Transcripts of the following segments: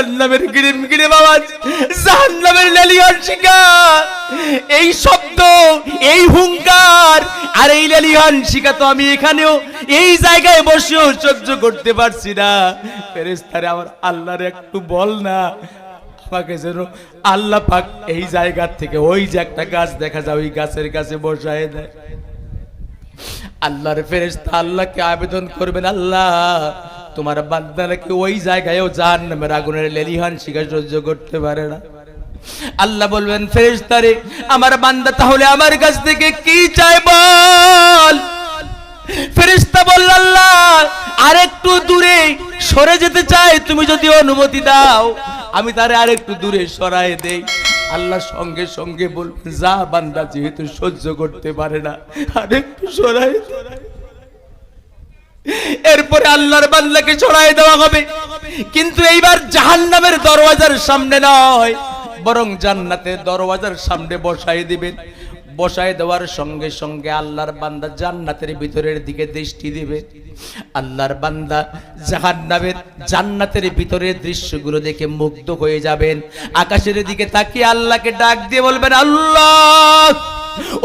জাহান্নামের গিরিম গিরিম আওয়াজ, জাহান্নামের লেলিহান শিকার, এই শব্দ, এই হুঙ্কার আর এই লেলিহান শিকার তো আমি এখানেও এই জায়গায় বসেও সহ্য করতে পারছি না। ফেরেশতারে আমার আল্লাহর একটু বল না, আমাকে যেন আল্লাহ পাক এই জায়গা থেকে ওই যে একটা গাছ দেখা যায় ওই গাছের কাছে বসায় দেয়। আল্লাহর ফেরেশতা আল্লাহকে আবেদন করবেন, আল্লাহ তোমার বান্দা নাকি ওই জায়গায়ও জাহান্নামের আগুনের লেলিহান শিখা সহ্য করতে পারে না। আল্লাহ বলবেন, ফেরেশতারে আমার বান্দা তাহলে আমার কাছ থেকে কি চায় বল। ফেরেশতা বলল, আল্লাহ আরেকটু দূরে সরে যেতে চাই, তুমি যদি অনুমতি দাও আমি তারে আরেকটু দূরে সরায় দেই। আল্লাহ সঙ্গে সঙ্গে বলবেন, যা বান্দা যেহেতু সহ্য করতে পারে না আরেকটু সরাই। এরপরে আল্লাহর বান্দাকে সরাই দেওয়া হবে, কিন্তু এইবার জাহান্নামের দরওয়াজার সামনে নয়, বরং জান্নাতের দরওয়াজার সামনে বসাই দিবেন। বসায় দেওয়ার সঙ্গে সঙ্গে আল্লাহর বান্দা জান্নাতের ভিতরের দিকে দৃষ্টি দিবে। আল্লাহর বান্দা জাহান্নামের জান্নাতের ভিতরের দৃশ্যগুলো দেখে মুগ্ধ হয়ে যাবেন। আকাশের দিকে তাকিয়ে আল্লাহকে ডাক দিয়ে বলবেন, আল্লাহ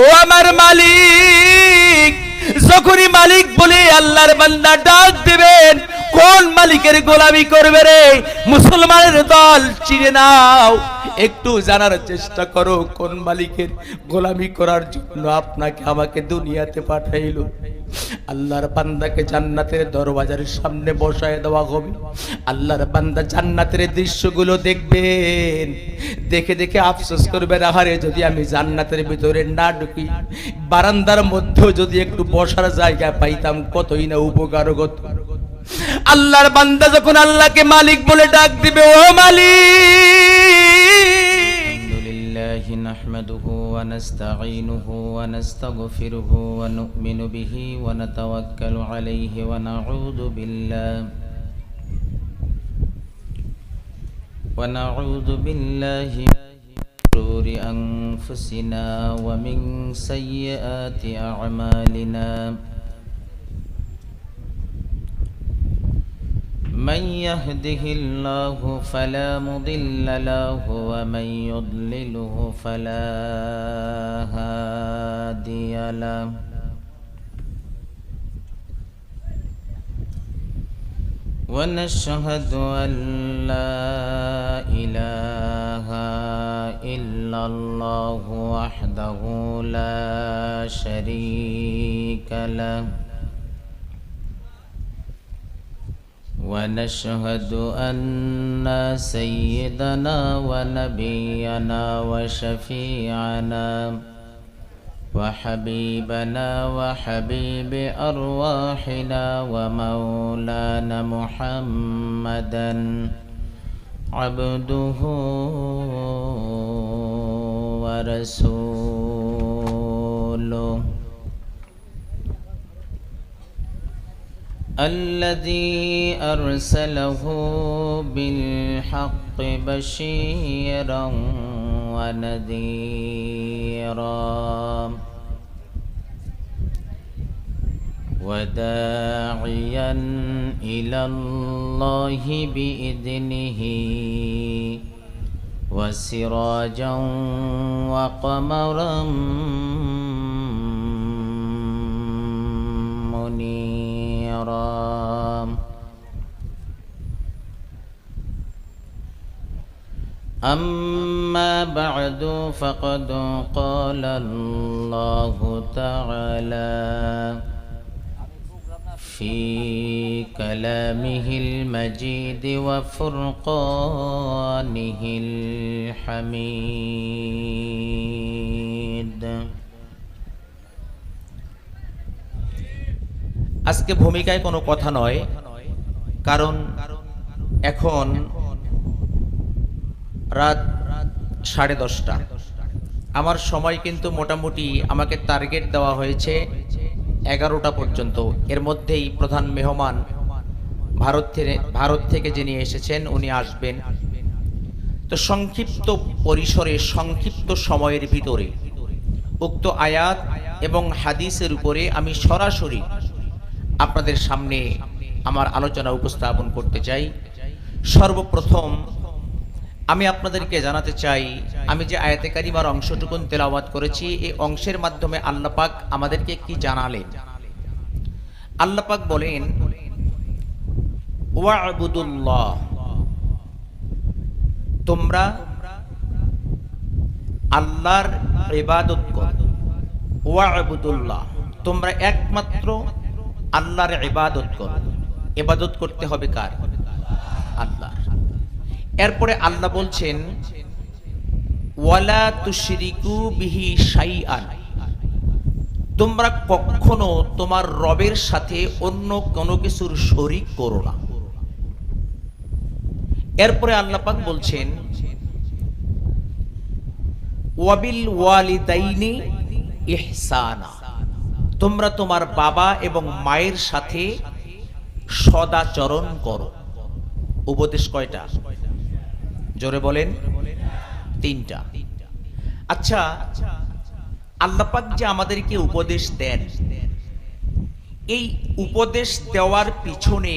ও আমার মালিক। যখনই মালিক বলে আল্লাহর বান্দা ডাক দিবেন, কোন মালিকের গোলামি করবে রে মুসলমানের দল, চিনে নাও, একটু জানার চেষ্টা করো কোন মালিকের গোলামি করার জন্য আপনাকে আমাকে দুনিয়াতে পাঠাইলো। আল্লাহর বান্দাকে জান্নাতের দরওয়াজার সামনে বসায় দেওয়া হবে। আল্লাহর বান্দা জান্নাতের দৃশ্যগুলো দেখবেন, দেখে দেখে আফসোস করবেন, আহারে যদি আমি জান্নাতের ভিতরে না ঢুকি, বারান্দার মধ্যেও যদি একটু বসার জায়গা পাইতাম কতই না উপকার হতো। আল্লাহর বান্দা যখন আল্লাহকে মালিক বলে ডাক দিবে, ও মালিক, আলহামদুলিল্লাহি নাহমাদুহু ওয়া নাস্তাঈনুহু ওয়া নাস্তাগফিরুহু ওয়া নু'মিনু বিহি ওয়া নাতাওয়াক্কালু আলাইহি ওয়া নাউযু বিল্লাহি মিন শুরুরি আনফুসিনা ওয়া মিন সাইয়্যাতি আ'মালিনা। من يهده الله فلا مضل له ومن يضلله فلا هادي له. ونشهد أن لا إله إلا الله وحده لا شريك له. ونشهد أن سيدنا ونبينا وشفيعنا وحبيبنا وحبيب أرواحنا ومولانا محمدا عبده ورسوله الذي أرسله بالحق بشيرا ونذيرا وداعيا إلى الله بإذنه وسراجا وقمرا منيرا. أما بعد فقد قال الله تعالى في كلامه المجيد وفرقانه الحميد. আজকে ভূমিকায় কোনো কথা নয়, কারণ এখন রাত 10:30। আমার সময় কিন্তু মোটামুটি আমাকে টার্গেট দেওয়া হয়েছে 11টা পর্যন্ত। এর মধ্যেই প্রধান মেহমান ভারত থেকে যিনি এসেছেন উনি আসবেন। তো সংক্ষিপ্ত পরিসরে সংক্ষিপ্ত সময়ের ভিতরে উক্ত আয়াত এবং হাদিসের উপরে আমি সরাসরি আপনাদের সামনে আমার আলোচনা উপস্থাপন করতে চাই। সর্বপ্রথম আমি আপনাদেরকে জানাতে চাই, আমি যে আয়াতে কারিমার অংশটুকুন তেলাওয়াত করেছি, এই অংশের মাধ্যমে আল্লাহ পাক আমাদেরকে কি জানালেন? আল্লাহ পাক বলেন, ওয়া'বুদুল্লাহ, তোমরা আল্লাহর ইবাদত করো। ওয়া'বুদুল্লাহ, তোমরা একমাত্র আল্লাহর ইবাদত করো। ইবাদত করতে হবে কার? আল্লাহর। এরপরে আল্লাহ বলছেন, ওয়ালা তুশরিকু বিহি শাইআন, তোমরা কখনো তোমার রবের সাথে অন্য কোনো কিছুর শরীক করো না। এরপরে আল্লাহ পাক বলছেন, ওয়াবিল ওয়ালিদাইনি ইহসানা, তোমরা তোমার বাবা এবং মায়ের সাথে সদাচরণ করো। উপদেশ কয়টা? জোরে বলেন। 3টা। আচ্ছা, আল্লাহ পাক যে আমাদেরকে উপদেশ দেন, এই উপদেশ দেওয়ার পিছনে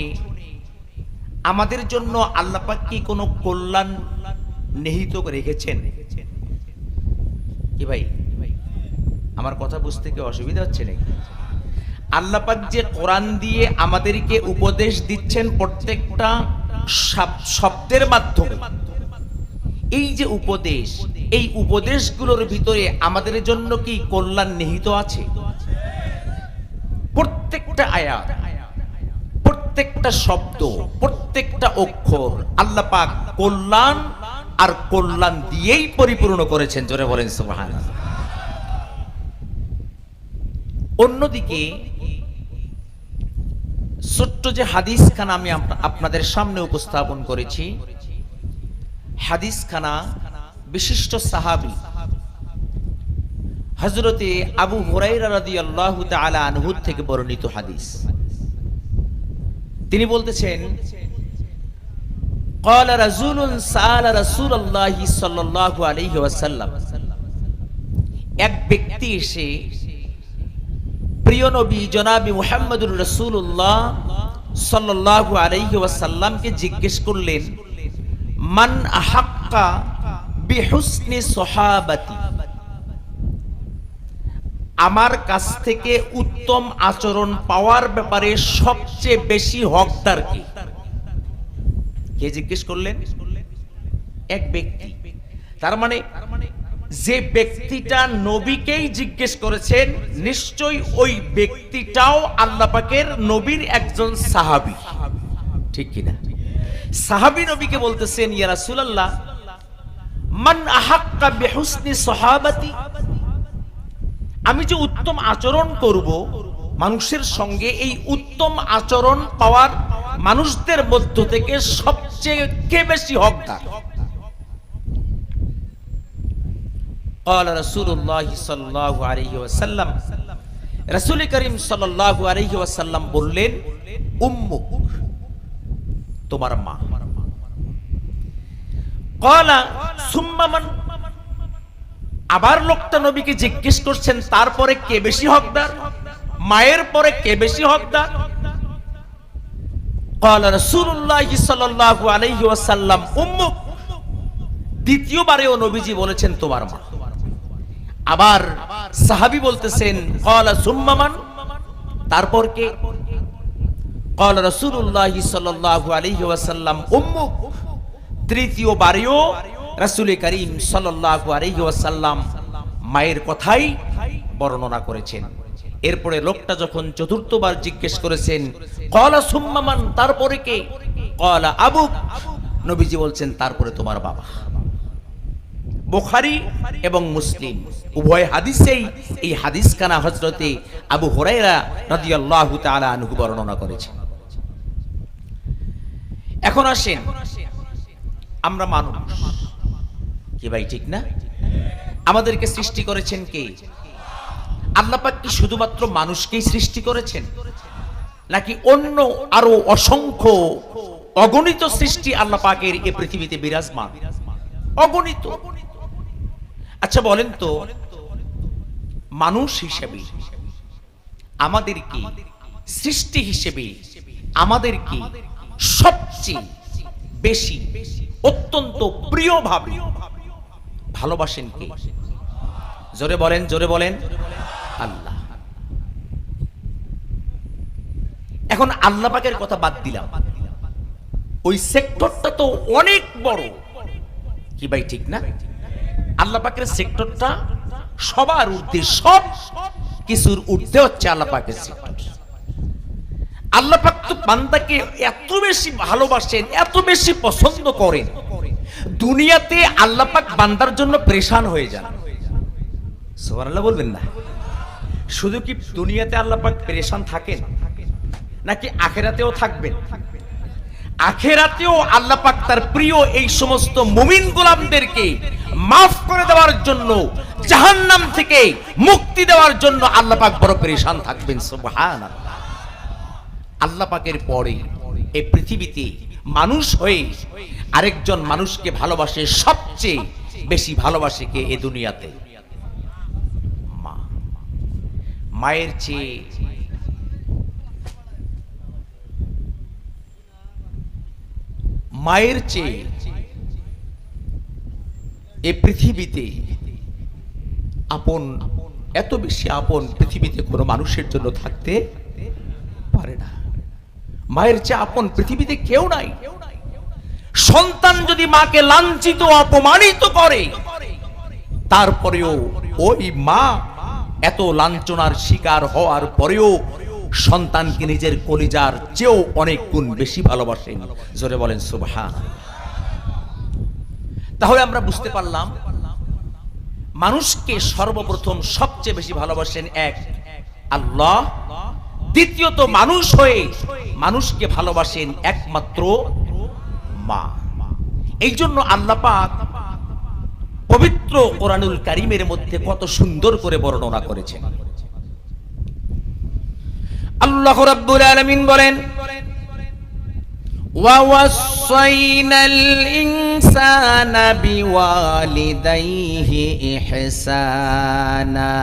আমাদের জন্য আল্লাহ পাক কি কোনো কল্যাণ নিহিত রেখেছেন? কি ভাই, আমার কথা বুঝতে কি অসুবিধা হচ্ছে নাকি? আল্লাহ পাক যে কোরআন দিয়ে আমাদেরকে উপদেশ দিচ্ছেন প্রত্যেকটা শব্দের মাধ্যমে, এই যে উপদেশ, এই উপদেশগুলোর ভিতরে আমাদের জন্য কি কল্যাণ নিহিত আছে? প্রত্যেকটা আয়াত, প্রত্যেকটা শব্দ, প্রত্যেকটা অক্ষর আল্লাহ পাক কল্যাণ আর কল্যাণ দিয়েই পরিপূর্ণ করেছেন। জোরে বলেন সুবহানাল্লাহ। অন্যদিকে ছোট্ট যে হাদিসখানা আমি আপনাদের সামনে উপস্থাপন করেছি, হাদিসখানা বিশিষ্ট সাহাবী হযরতে আবু হুরায়রা রাদিয়াল্লাহু তাআলা আনহু থেকে বর্ণিত হাদিস। তিনি বলতেছেন, ক্বালা রাজুলুন সাআলা রাসূলুল্লাহি সাল্লাল্লাহু আলাইহি ওয়াসাল্লাম, এক ব্যক্তি এসে প্রিয় নবী জনাবি মুহাম্মদুর রাসূলুল্লাহ সাল্লাল্লাহু আলাইহি ওয়াসাল্লামকে জিজ্ঞেস করলেন, মান আহাক্কা বিহুসনি সাহাবাতি, আমার কাছ থেকে উত্তম আচরণ পাওয়ার ব্যাপারে সবচেয়ে বেশি হকদার কে? কে জিজ্ঞেস করলেন? এক ব্যক্তি। তার মানে যে ব্যক্তিটা নবীকেই জিজ্ঞেস করেছেন, নিশ্চয়ই ওই ব্যক্তিটাও আল্লাহ পাকের নবীর একজন সাহাবী, ঠিক কিনা? সাহাবী নবীকে বলতেছেন, ইয়া রাসূলুল্লাহ, মান আহাক্কা বিহুসনি সাহাবাতি, আমি যে উত্তম আচরণ করব মানুষের সঙ্গে, এই উত্তম আচরণ পাওয়ার মানুষদের মধ্য থেকে সবচেয়ে কে বেশি হকদার? ক্বালা রাসূলুল্লাহ সাল্লাল্লাহু আলাইহি ওয়াসাল্লাম, রাসূল করিম সাল্লাল্লাহু আলাইহি ওয়াসাল্লাম বললেন, উম্মুক, তোমার মা। ক্বালা সুম্মা মান, আবার লোকটা নবীকে জিজ্ঞেস করছেন, তারপরে কে বেশি হকদার? মায়ের পরে কে বেশি হকদার? ক্বালা রাসূলুল্লাহ সাল্লাল্লাহু আলাইহি ওয়াসাল্লাম উম্মুক, দ্বিতীয়বারেও নবীজি বলেছেন তোমার মা। আবার সাহাবী বলতেছেন, ক্বালা সুম্মা মান, তারপর কে? ক্বালা রাসূলুল্লাহ সাল্লাল্লাহু আলাইহি ওয়াসাল্লাম উম্মুক, তৃতীয়বারেও রাসূল করিম সাল্লাল্লাহু আলাইহি ওয়াসাল্লাম মায়ের কথাই বর্ণনা করেছেন। এরপরে লোকটা যখন চতুর্থবার জিজ্ঞেস করেছেন, ক্বালা সুম্মা মান, তারপরে কে? ক্বালা আবুক, নবীজি বলছেন তারপরে তোমার বাবা। বুখারী এবং মুসলিম উভয় হাদিসেই এই হাদিসখানা হযরতে আবু হুরায়রা রাদিয়াল্লাহু তাআলা আনহু বর্ণনা করেছেন। এখন আসেন, আমরা মানুষ কি ভাই, ঠিক না? আমাদেরকে সৃষ্টি করেছেন কে? আল্লাহ পাক কি শুধুমাত্র মানুষকেই সৃষ্টি করেছেন, নাকি অন্য আরো অসংখ্য অগণিত সৃষ্টি আল্লাহ পাকের এই পৃথিবীতে বিরাজমান? অগণিত। আচ্ছা বলেন তো, মানুষ হিসেবে আমাদেরকে, সৃষ্টি হিসেবে আমাদেরকে সবচেয়ে বেশি অত্যন্ত প্রিয়ভাবে ভালোবাসেন কে? জোরে বলেন আল্লাহ। এখন আল্লাহ পাকের কথা বাদ দিলাম, ওই সেক্টরটা তো অনেক বড়, কি ভাই ঠিক না? আল্লাহ পাকের সেক্টরটা সবার ঊর্ধ্বে, সব কিছুর ঊর্ধ্বে হচ্ছে আল্লাহ পাকের সেক্টর। আল্লাহ পাক তো বান্দাকে এত বেশি ভালোবাসেন, এত বেশি পছন্দ করেন, দুনিয়াতে আল্লাহ পাক বান্দার জন্য পরেশান হয়ে যান। সুবহানাল্লাহ বলবেন না? শুধু কি দুনিয়াতে আল্লাহ পাক পরেশান থাকেন, নাকি আখিরাতেও থাকবেন? আখিরাতেও আল্লাহ পাক তার প্রিয় এই সমস্ত মুমিন গোলামদেরকে মাফ করে দেওয়ার জন্য, জাহান্নাম থেকে মুক্তি দেওয়ার জন্য আল্লাহ পাক বড় পরেশান থাকবেন। সুবহানাল্লাহ। আল্লাহ পাকের পরে এই পৃথিবীতে মানুষ হয়ে আরেকজন মানুষকে ভালোবাসে, সবচেয়ে বেশি ভালোবাসে কে এই দুনিয়াতে? মা। মায়ের চেয়ে এই পৃথিবীতে আপন, এত বেশি আপন পৃথিবীতে কোনো মানুষের জন্য থাকতে পারে না। মায়ের চেয়ে আপন পৃথিবীতে কেউ নাই। সন্তান যদি মাকে লাঞ্ছিত, অপমানিত করে, তারপরেও ওই মা এত লাঞ্ছনার শিকার হওয়ার পরেও সন্তানকে নিজের কলিজার চেয়েও অনেক গুণ বেশি ভালোবাসেন। জোরে বলেন সুবহানাল্লাহ। তাহলে আমরা বুঝতে পারলাম, মানুষকে সর্বপ্রথম সবচেয়ে বেশি ভালোবাসেন এক আল্লাহ, দ্বিতীয়ত মানুষ হয়ে মানুষকে ভালোবাসেন একমাত্র মা। এই জন্য আল্লাহ পাক পবিত্র কোরআনুল কারীমের মধ্যে কত সুন্দর করে বর্ণনা করেছেন। আল্লাহ রাব্বুল আলামিন বলেন, وَوَصَّيْنَا الْإِنسَانَ بِوَالِدَيْهِ إِحْسَانًا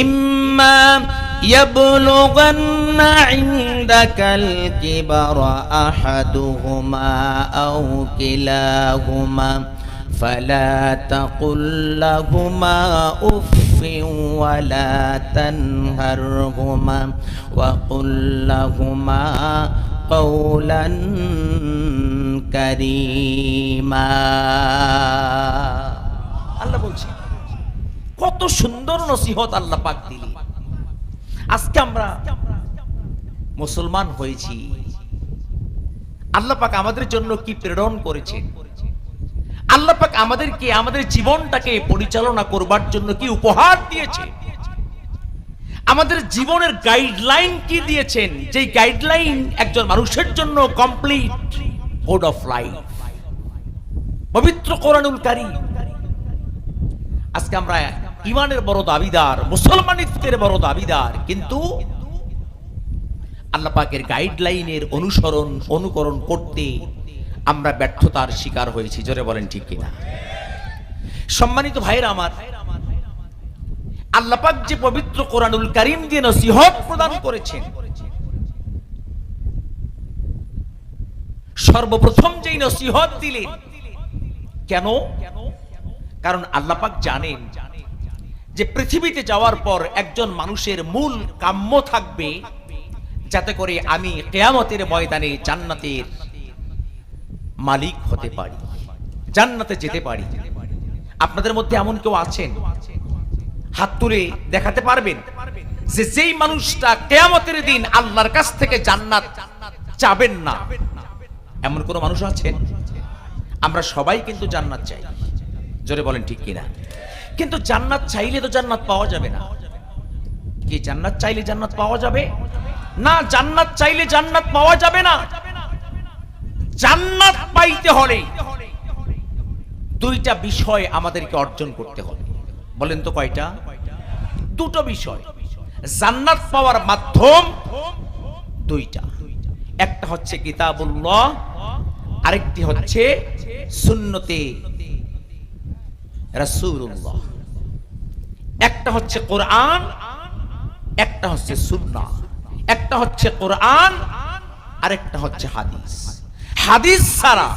إِمَّا يَبْلُغَنَّ عِندَكَ الْكِبَرَ أَحَدُهُمَا أَوْ كِلَاهُمَا فَلَا تَقُل لَّهُمَا أُفٍّ وَلَا تَنْهَرْهُمَا وَقُل لَّهُمَا قَوْلًا كَرِيمًا। আল্লাহ বলছে, কত সুন্দর নসিহত আল্লাহ পাক দিলেন। আজকে আমরা মুসলমান হয়েছি, আল্লাহ পাক আমাদের জন্য কি প্রেরণ করেছেন, আল্লাহ পাক আমাদেরকে, আমাদের জীবনটাকে পরিচালনা করবার জন্য কি উপহার দিয়েছে, আমাদের জীবনের গাইডলাইন কি দিয়েছেন, যে গাইডলাইন একজন মানুষের জন্য কমপ্লিট কোড অফ লাইফ, পবিত্র কোরআনুল কারীম। আজকে আমরা ঈমানের বড় দাবিদার, মুসলমানিত্বের বড় দাবিদার, কিন্তু আল্লাহ পাকের গাইডলাইনের অনুকরণ করতে আমরা ব্যর্থতার শিকার হয়েছি। জোরে বলেন ঠিক কিনা? সম্মানিত ভাইরা আমার, আল্লাহ পাক যে পবিত্র কোরআনুল কারীম দিয়ে নসিহত প্রদান করেছেন, সর্বপ্রথম যেই নসিহত দিলেন, কেন? কারণ আল্লাহ পাক জানেন যে পৃথিবীতে যাওয়ার পর একজন মানুষের মূল কাম্য থাকবে যাতে করে আমি কিয়ামতের ময়দানে জান্নাতের মালিক হতে পারি, জান্নাতে যেতে পারি। আপনাদের মধ্যে এমন কেউ আছেন, হাত তুলে দেখাতে পারবেন যে যেই মানুষটা কিয়ামতের দিন আল্লাহর কাছ থেকে জান্নাত চাবেন না? এমন কোন মানুষ আছেন? আমরা সবাই কিন্তু জান্নাত চাই। জোরে বলেন ঠিক কিনা? কিন্তু জান্নাত চাইলে তো জান্নাত পাওয়া যাবে না। কি জান্নাত চাইলে জান্নাত পাওয়া যাবে না? জান্নাত চাইলে জান্নাত পাওয়া যাবে না। জান্নাত পাইতে হলে দুইটা বিষয় আমাদেরকে অর্জন করতে হবে। বলেন তো কয়টা? দুটো বিষয়। জান্নাত পাওয়ার মাধ্যম দুইটা, একটা হচ্ছে কিতাবুল্লাহ, আরেকটি হচ্ছে সুন্নতে রাসূলুল্লাহ। একটা হচ্ছে কোরআন, একটা হচ্ছে সুন্নাহ। একটা হচ্ছে কোরআন, আরেকটা হচ্ছে হাদিস। হাদিস ছাড়া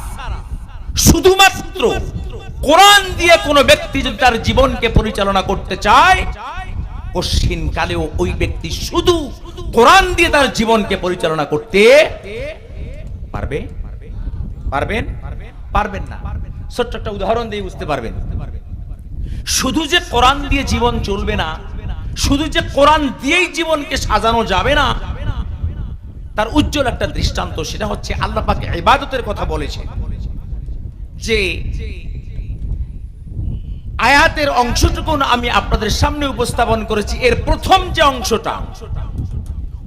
শুধুমাত্র কোরআন দিয়ে কোনো ব্যক্তি যদি তার জীবনকে পরিচালনা করতে চায়, কশিন কালেও ওই ব্যক্তি শুধু কোরআন দিয়ে তার জীবনকে পরিচালনা করতে পারবে? পারবেন? পারবেন না। ছোট্ট একটা উদাহরণ দিয়ে বুঝতে পারবেন। শুধু যে কোরআন দিয়ে জীবন চলবে না, শুধু যে কোরআন দিয়েই জীবনকে সাজানো যাবে না, তার উজ্জ্বল একটা দৃষ্টান্ত, সেটা হচ্ছে আল্লাহ পাক ইবাদতের কথা বলেছেন। যে আয়াতের অংশটুকু আমি আপনাদের সামনে উপস্থাপন করেছি। এর প্রথম যে অংশটা,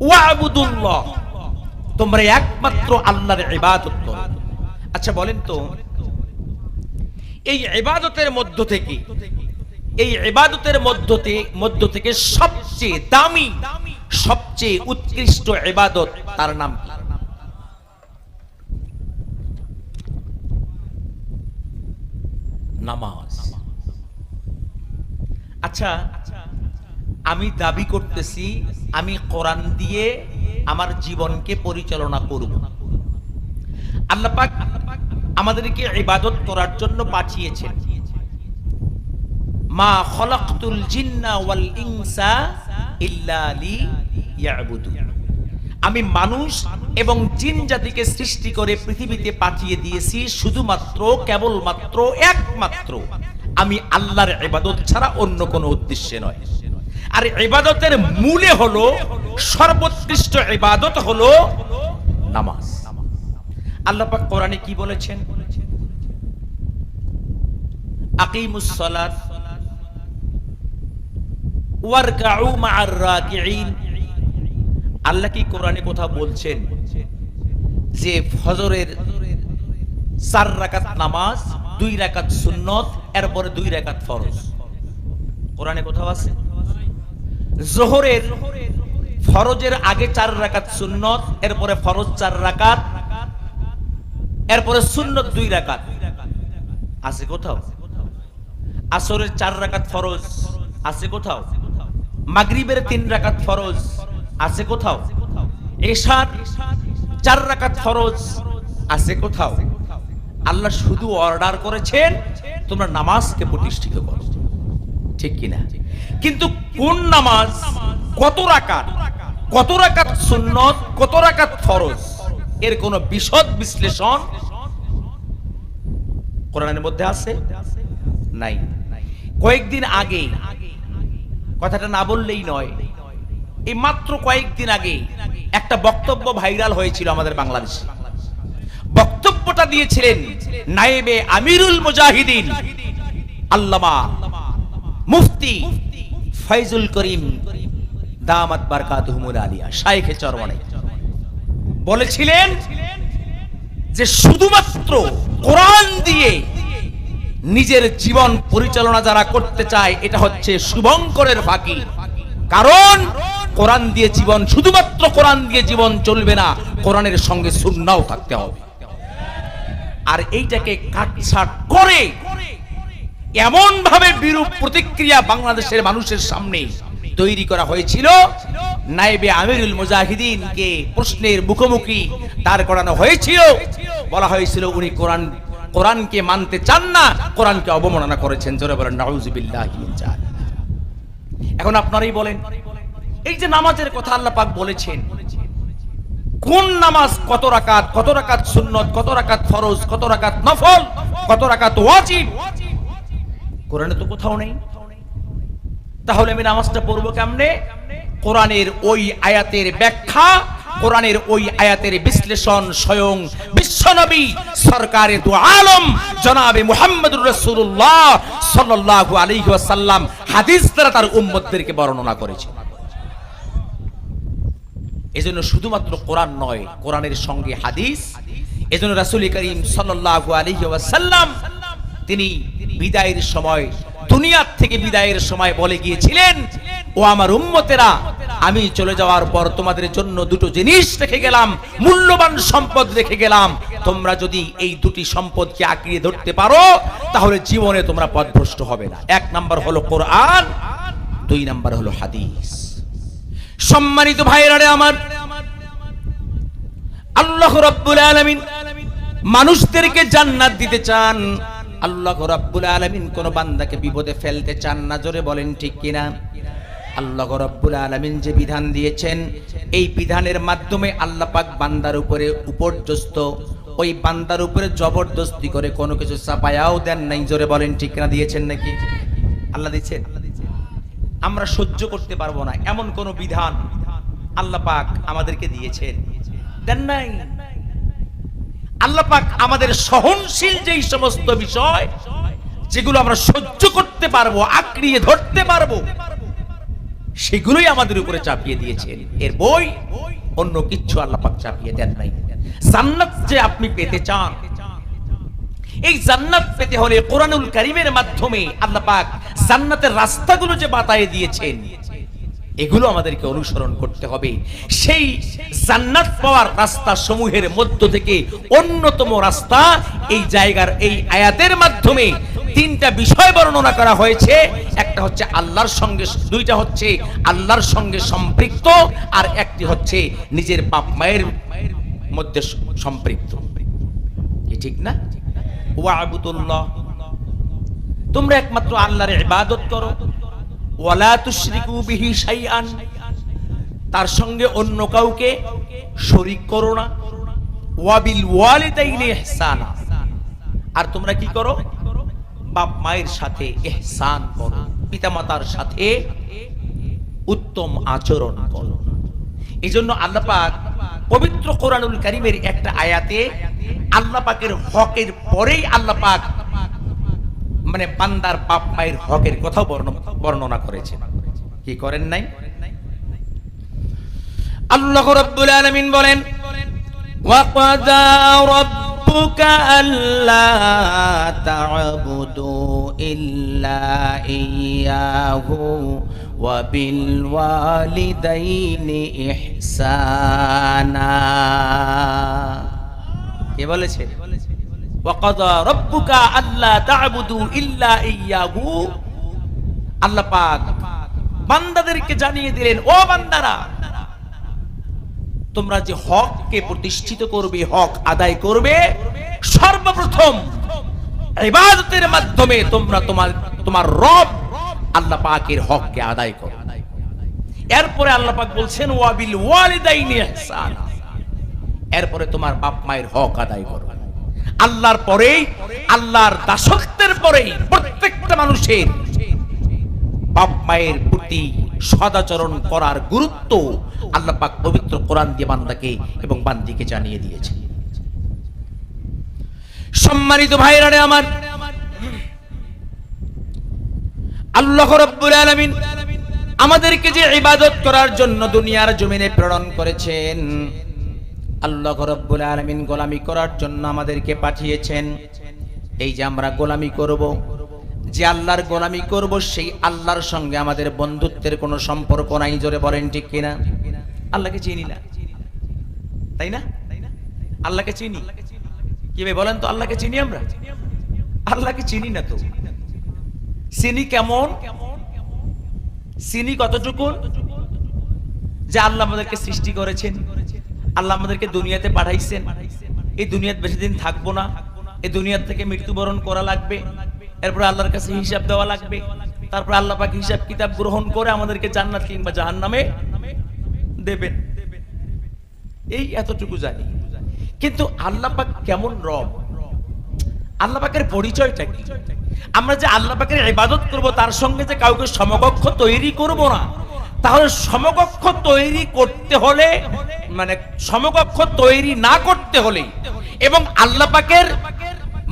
ওয়াবুদুল্লাহ, তোমরা একমাত্র আল্লাহর ইবাদত করো। আচ্ছা বলেন তো, এই ইবাদতের মধ্য থেকে, এই ইবাদতের মধ্য থেকে সবচেয়ে দামি, সবচেয়ে উৎকৃষ্ট ইবাদত, তার নাম কি? নামাজ। আচ্ছা, আমি দাবি করতেছি আমি কোরআন দিয়ে আমার জীবনকে পরিচালনা করব। আল্লাহ পাক আমাদেরকে ইবাদত করার জন্য পাঠিয়েছেন। মা খলাকতুল জিন্না ওয়াল ইনসা ইল্লা লিয়াবুদুন। আমি মানুষ এবং জিন জাতিকে সৃষ্টি করে পৃথিবীতে পাঠিয়ে দিয়েছি শুধুমাত্র, কেবলমাত্র, একমাত্র আমি আল্লাহর ইবাদত ছাড়া অন্য কোনো উদ্দেশ্যে নয়। আর ইবাদতের মূলে হলো, সর্বোৎকৃষ্ট ইবাদত হলো নামাজ। আল্লাহ পাক কোরআনে কি বলেছেন? আকিমুস সালাত ওয়ারকাউ মা'আর রাকিঈন। আল্লাহ কি কোরআনে কথা বলছেন যে ফজরের 4 রাকাত নামাজ, 2 রাকাত সুন্নত, এরপরে 2 রাকাত ফরজ? কোরআনে কোথাও আছে? যোহরের ফরজের আগে 4 রাকাত সুন্নত, এরপরে ফরজ 4 রাকাত, এরপরে সুন্নত 2 রাকাত, আছে কোথাও? আসরের 4 রাকাত ফরজ, আছে কোথাও? মাগরিবের 3 রাকাত ফরজ, আছে কোথাও? এশার 4 রাকাত ফরজ, আছে কোথাও? আল্লাহ শুধু অর্ডার করেছেন তোমরা নামাজকে প্রতিষ্ঠিত করো, ঠিক কিনা? কিন্তু কোন নামাজ, কত রাকাত, কত রাকাত সুন্নত, কত রাকাত ফরজ, এর কোন বিশদ বিশ্লেষণ কোরআনের মধ্যে আছে? নাই। কয়েকদিন আগে, কথাটা না বললেই নয়, এই মাত্র কয়েকদিন আগে একটা বক্তব্য ভাইরাল হয়েছিল আমাদের বাংলাদেশে। বক্তব্যটা দিয়েছিলেন নায়েবে আমিরুল মুজাহিদিন আল্লামা মুফতি ফয়জুল করিম দামাত বারকাতুহুমুল আলিয়া শাইখে চরমনে। বলেছিলেন যে শুধুমাত্র কোরআন দিয়ে নিজের জীবন পরিচালনা যারা করতে চায়, এটা হচ্ছে শুভঙ্করের ফাঁকি। কারণ কোরআন দিয়ে জীবন, শুধুমাত্র কোরআন দিয়ে জীবন চলবে না, কোরআনের সঙ্গে সুন্নাহও থাকতে হবে। আর এইটাকে কাটছাট করে এমন ভাবে বিরূপ প্রতিক্রিয়া বাংলাদেশের মানুষের সামনে তৈরি করা হয়েছিল, নায়েবে আমিরুল মুজাহিদিনকে প্রশ্নের মুখোমুখি দাঁড় করানো হয়েছিল। বলা হয়েছিল উনি কোরআনকে মানতে চান না, কোরআনকে অবমাননা করেছেন। জোরে বলেন নাউযুবিল্লাহি মিন যালিক। এখন আপনারাই বলেন, এই যে নামাজের কথা আল্লাহ পাক বলেছেন, কোন নামাজ কত রাকাত, কত রাকাত সুন্নত, কত রাকাত ফরজ, কত রাকাত নফল, কত রাকাত ওয়াজিব, কোরআনে তো কোথাও নেই। তাহলে আমি নামাজটা পড়বো কেমনে? কোরআনের ওই আয়াতের ব্যাখ্যা, কোরআনের ওই আয়াতের বিশ্লেষণ স্বয়ং বিশ্বনবী সরকারে দু আলম জনাবে মুহাম্মদুর রাসূলুল্লাহ সাল্লাল্লাহু আলাইহি ওয়াসাল্লাম হাদিস দ্বারা তার উম্মতদেরকে বর্ণনা করেছেন। এজন্য শুধুমাত্র কোরআন নয়, কোরআনের সঙ্গে হাদিস। এজন্য রাসূল করিম সাল্লাল্লাহু আলাইহি ওয়াসাল্লাম তিনি বিদায়ের সময়, দুনিয়ার থেকে বিদায়ের সময় বলে গিয়েছিলেন, ও আমার উম্মতেরা, আমি চলে যাওয়ার পর তোমাদের জন্য দুটো জিনিস রেখে গেলাম, মূল্যবান সম্পদ রেখে গেলাম। তোমরা যদি এই দুটি সম্পদকে আঁকড়িয়ে ধরতে পারো, তাহলে জীবনে তোমরা পথভ্রষ্ট হবে না। 1 নাম্বার হলো কোরআন, 2 নাম্বার হলো হাদিস। সম্মানিত ভাইরা আমার, আল্লাহ রাব্বুল আলামিন মানুষদেরকে জান্নাত দিতে চান, আল্লাহ রাব্বুল আলামিন কোন বান্দাকে বিপদে ফেলতে চান না। জোরে বলেন ঠিক কিনা? আল্লাহ রাব্বুল আলামিন যে বিধান দিয়েছেন, এই বিধানের মাধ্যমে আল্লাহ পাক বান্দার উপরে উপর্যস্ত, ওই বান্দার উপরে জবরদস্তি করে কোনো কিছু চাপায়াও দেন নাই। জোরে বলেন ঠিক কিনা? দিয়েছেন নাকি? আল্লাহ দিয়েছেন। আমরা সহ্য করতে পারবো না এমন কোন বিধান আল্লাহ পাক আমাদেরকে দিয়েছেন? দেন নাই। আল্লাহ পাক আমাদের সহনশীল যেই সমস্ত বিষয়, যেগুলো আমরা সহ্য করতে পারবো, আঁকড়িয়ে ধরতে পারবো, সেগুলোই আমাদের উপরে চাপিয়ে দিয়েছেন। এর বই অন্য কিচ্ছু আল্লাহ পাক চাপিয়ে দেন নাই। জান্নাত যে আপনি পেতে চান, এই জান্নাত পেতে হলে কোরআনুল কারীমের মাধ্যমে আল্লাহ পাক জান্নাতের রাস্তাগুলো যে বাতায়ে দিয়েছেন, এগুলো আমাদেরকে অনুসরণ করতে হবে। সেই জান্নাত পাওয়ার রাস্তা সমূহের মধ্য থেকে অন্যতম রাস্তা এই জায়গার এই আয়াতের মাধ্যমে তিনটা বিষয় বর্ণনা করা হয়েছে। একটা হচ্ছে আল্লাহর সঙ্গে, দুইটা হচ্ছে আল্লাহর সঙ্গে সম্পৃক্ত, আর একটি হচ্ছে নিজের বাপ মায়ের মধ্যে সম্পৃক্ত। ঠিক না? ওয়া'বুদুল্লাহ, তোমরা একমাত্র আল্লাহর ইবাদত করো। ওয়ালা তুশরিকু বিহি শাইআন, তার সঙ্গে অন্য কাউকে শরীক করো না। ওয়াবিল ওয়ালিদাইনি ইহসানা, আর তোমরা কি করো? বাপ মায়ের সাথে ইহসান করো, পিতামাতার সাথে উত্তম আচরণ করো। এইজন্য আল্লাহ পাক পবিত্র কোরআনুল কারীমের একটা আয়াতে আল্লাহ পাকের হকের পরেই আল্লাহ পাক মানে বান্দার বাপ মায়ের হকের কথা বর্ণনা করেছেন। কি করেন নাই? আল্লাহ রাব্বুল আলামিন বলেন, ওয়া ক্বাদা রাব্বুকা আল্লা তা'বুদু ইল্লা ইয়্যাহু ওয়া বিল ওয়ালিদাইনি ইহসানা। কে বলেছে? ওয়াকাদা রাব্বুকা আল্লা তা'বুদু ইল্লা ইয়্যাহু। আল্লাহ পাক বান্দাদেরকে জানিয়ে দিলেন, ও বান্দারা, তোমরা যে হককে প্রতিষ্ঠিত করবে, হক আদায় করবে, সর্বপ্রথম ইবাদতের মাধ্যমে তোমরা তোমার রব আল্লাহ পাকের হককে আদায় করো। এরপরে আল্লাহ পাক বলছেন ওয়াবিল ওয়ালিদাইনি ইহসানা, এরপরে তোমার বাপ মায়ের হক আদায় করো। আল্লাহর পরেই, আল্লাহর দাসত্বের পরেই প্রত্যেকটা মানুষের বাপ মায়ের প্রতি সদাচরণ করার গুরুত্ব আল্লাহ পাক পবিত্র কোরআন দিয়ে বান্দাকে এবং বান্দিকে জানিয়ে দিয়েছে। সম্মানিত ভাইরা আমার, আল্লাহ রাব্বুল আলামিন আমাদেরকে যে ইবাদত করার জন্য দুনিয়ার জমিনে প্রেরণ করেছেন, আল্লাহ রাব্বুল আলামিন গোলামি করার জন্য আমাদেরকে পাঠিয়েছেন। এই যে আমরা গোলামি করব, যে আল্লাহর গোলামি করব, সেই আল্লাহর সঙ্গে আমাদের বন্ধুত্বের কোনো সম্পর্ক নাই। জোরে বলেন ঠিক কিনা? আল্লাহকে চিনি না, তাই না? আল্লাহকে চিনি কিভাবে বলেন তো? আল্লাহকে চিনি আমরা? আল্লাহকে চিনি না তো। চিনি কেমন? চিনি কতটুকু? যে আল্লাহ আমাদেরকে সৃষ্টি করেছেন, আল্লাহ আমাদেরকে দুনিয়াতে পাঠাইছেন, এই দুনিয়াতে বেশি দিন থাকবো না, এই দুনিয়া থেকে মৃত্যুবরণ করা লাগবে, এরপর আল্লাহর কাছে হিসাব দেওয়া লাগবে, তারপর আল্লাহ পাক হিসাব কিতাব গ্রহণ করে আমাদেরকে জান্নাত কিংবা জাহান্নামে দেবেন। এই এতটুকু জানি। কিন্তু আল্লাহ পাক কেমন রব, আল্লাহ পাকের পরিচয়টা কি? আমরা যে আল্লাহ পাকের ইবাদত করব, তার সঙ্গে যে কাউকে সমকক্ষ তৈরি করব না, তাহলে সমকক্ষ তৈরি করতে হলে, মানে সমকক্ষ তৈরি না করতে হলে এবং আল্লাহ পাকের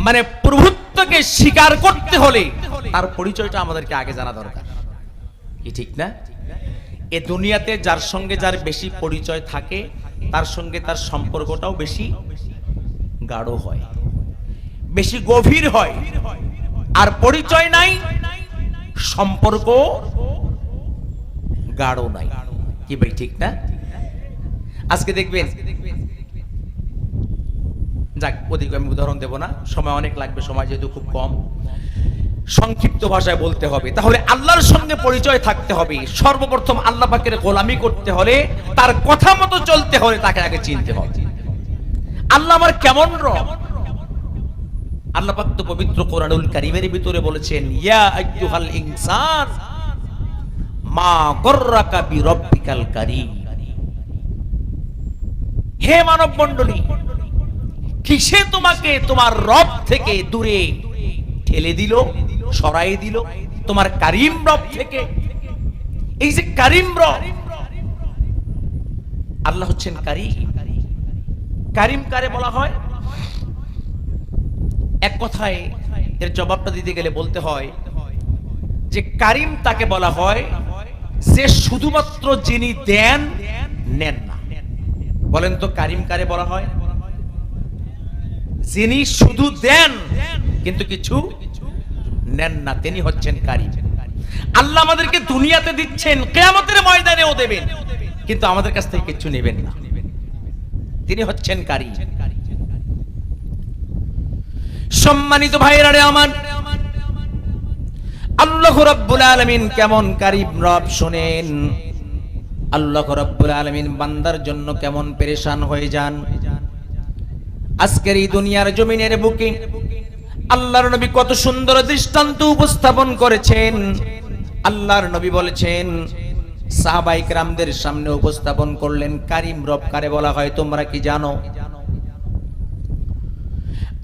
মানে প্রভুত্বকে স্বীকার করতে হলে তার পরিচয়টা আমাদেরকে আগে জানা দরকার। কি ঠিক না? এ দুনিয়াতে যার সঙ্গে যার বেশি পরিচয় থাকে, তার সঙ্গে তার সম্পর্কটাও বেশি গাঢ় হয়, বেশি গভীর হয়। আর পরিচয় নাই, সম্পর্ক গাঢ় নাই। কি ভাই ঠিক না? আজকে দেখবেন, যাক অধিক আমি উদাহরণ দেব না, সময় অনেক লাগবে, সময় যেহেতু খুব কম, সংক্ষিপ্ত ভাষায় বলতে হবে। তাহলে আল্লাহর সঙ্গে পরিচয় থাকতে হবে। সর্বপ্রথম আল্লাহ পাকের গোলামি করতে হলে, তার কথা মতো চলতে হলে তাকে আগে চিনতে হবে। আল্লাহ আমার কেমন রব, আল্লাহ পাক তো পবিত্র কোরআনুল কারীমের ভিতরে বলেছেন, ইয়া আইয়ুহাল ইনসান মা গররাকা বিরব্বিকাল কারীম। হে মানব মণ্ডলী, কিসে তোমাকে তোমার রব থেকে দূরে ঠেলে দিল, সরাই দিল, তোমার কারীম রব থেকে? এই যে কারীম রব, আল্লাহ হচ্ছেন কারীম। কারীম কারে বলা হয়? এক কথায় এর জবাবটা দিতে গেলে বলতে হয় যে কারীম তাকে বলা হয় যে শুধুমাত্র যিনি দেন, নেন না। বলেন তো কারীম কারে বলা হয়? যিনি শুধু দেন কিন্তু কিছু নেন না, তিনি হচ্ছেন কারীম। আল্লাহ আমাদেরকে দুনিয়াতে দিচ্ছেন, কিয়ামতের ময়দানেও দেবেন, কিন্তু আমাদের কাছ থেকে কিছু নেবেন না। তিনি হচ্ছেন কারীম। সম্মানিত ভাইরা রে আমার, আল্লাহ রাব্বুল আলামিন কেমন কারীম রব শুনেন। আল্লাহ রাব্বুল আলামিন বান্দার জন্য কেমন পেরেশান হয়ে যান। আজকের এই দুনিয়ার জমিনের বুকে আল্লাহর নবী কত সুন্দর দৃষ্টান্ত উপস্থাপন করেছেন। আল্লাহর নবী বলেছেন, সাহাবায়ে কেরামদের সামনে উপস্থাপন করলেন, কারীম রব কারে বলা হয় তোমরা কি জানো?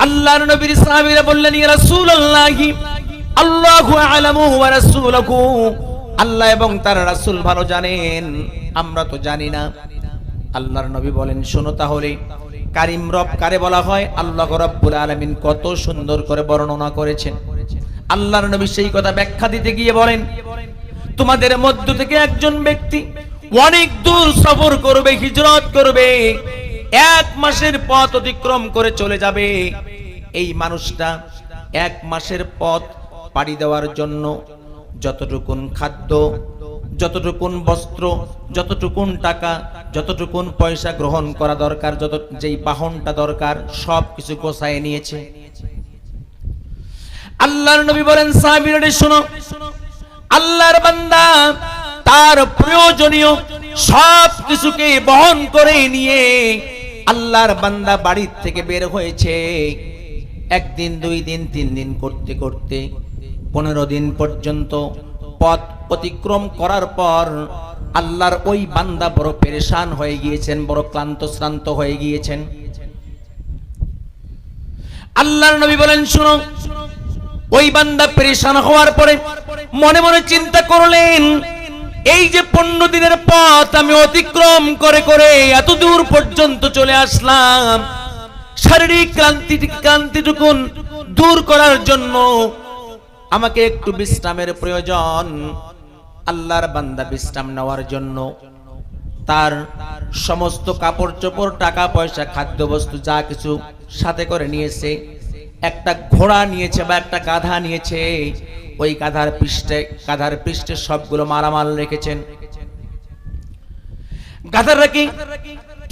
আল্লাহর নবীর সাহাবীরা বললেন, ইয়া রাসূলুল্লাহি আল্লাহু আ'লামু ওয়া রাসূলুহু, আল্লাহ এবং তার রাসূল ভালো জানেন, আমরা তো জানি না। আল্লাহর নবী বলেন, শোনো তাহলে কারীম রব কারে বলা হয়। আল্লাহ রাব্বুল আলামিন কত সুন্দর করে বর্ণনা করেছেন। আল্লাহর নবী সেই কথা ব্যাখ্যা দিতে গিয়ে বলেন, তোমাদের মধ্য থেকে একজন ব্যক্তি অনেক দূর সফর করবে, হিজরত করবে, 1 মাসের পথ অতিক্রম করে চলে যাবে। এই মানুষটা 1 মাসের পথ পাড়ি দেওয়ার জন্য যতটুকুন খাদ্য, যতটুকুন বস্ত্র, যতটুকুন টাকা, যতটুকুন পয়সা গ্রহণ করা দরকার, যেই বাহনটা দরকার সব কিছু গোছায় নিয়েছে। আল্লাহর নবী বলেন, সাহাবীরা শোনো, আল্লাহর বান্দা তার প্রয়োজনীয় সব কিছুকে বহন করে নিয়ে আল্লাহর বান্দা বাড়ির থেকে বের হয়েছে। 1 দিন 2 দিন 3 দিন করতে করতে 15 দিন পর্যন্ত পথ অতিক্রম করার পর আল্লাহর ওই বান্দা বড় পেরেশান হয়ে গিয়েছেন, বড় ক্লান্ত শ্রান্ত হয়ে গিয়েছেন। আল্লাহর নবী বলেন, শুনো, ওই বান্দা পেরেশান হওয়ার পরে মনে মনে চিন্তা করলেন, এই যে 15 দিনের পথ আমি অতিক্রম করে করে এত দূর পর্যন্ত চলে আসলাম, শারীরিক ক্লান্তিটুকুন দূর করার জন্য আমাকে একটু বিশ্রামের প্রয়োজন। আল্লাহর বান্দা বিশ্রাম নেওয়ার জন্য তার সমস্ত কাপড় চোপড়, টাকা পয়সা, খাদ্যবস্তু যা কিছু সাথে করে নিয়েছে, একটা ঘোড়া নিয়েছে বা একটা গাধা নিয়েছে। ওই গাধার পৃষ্ঠে সবগুলো মালামাল রেখেছেন। গাধাটাকে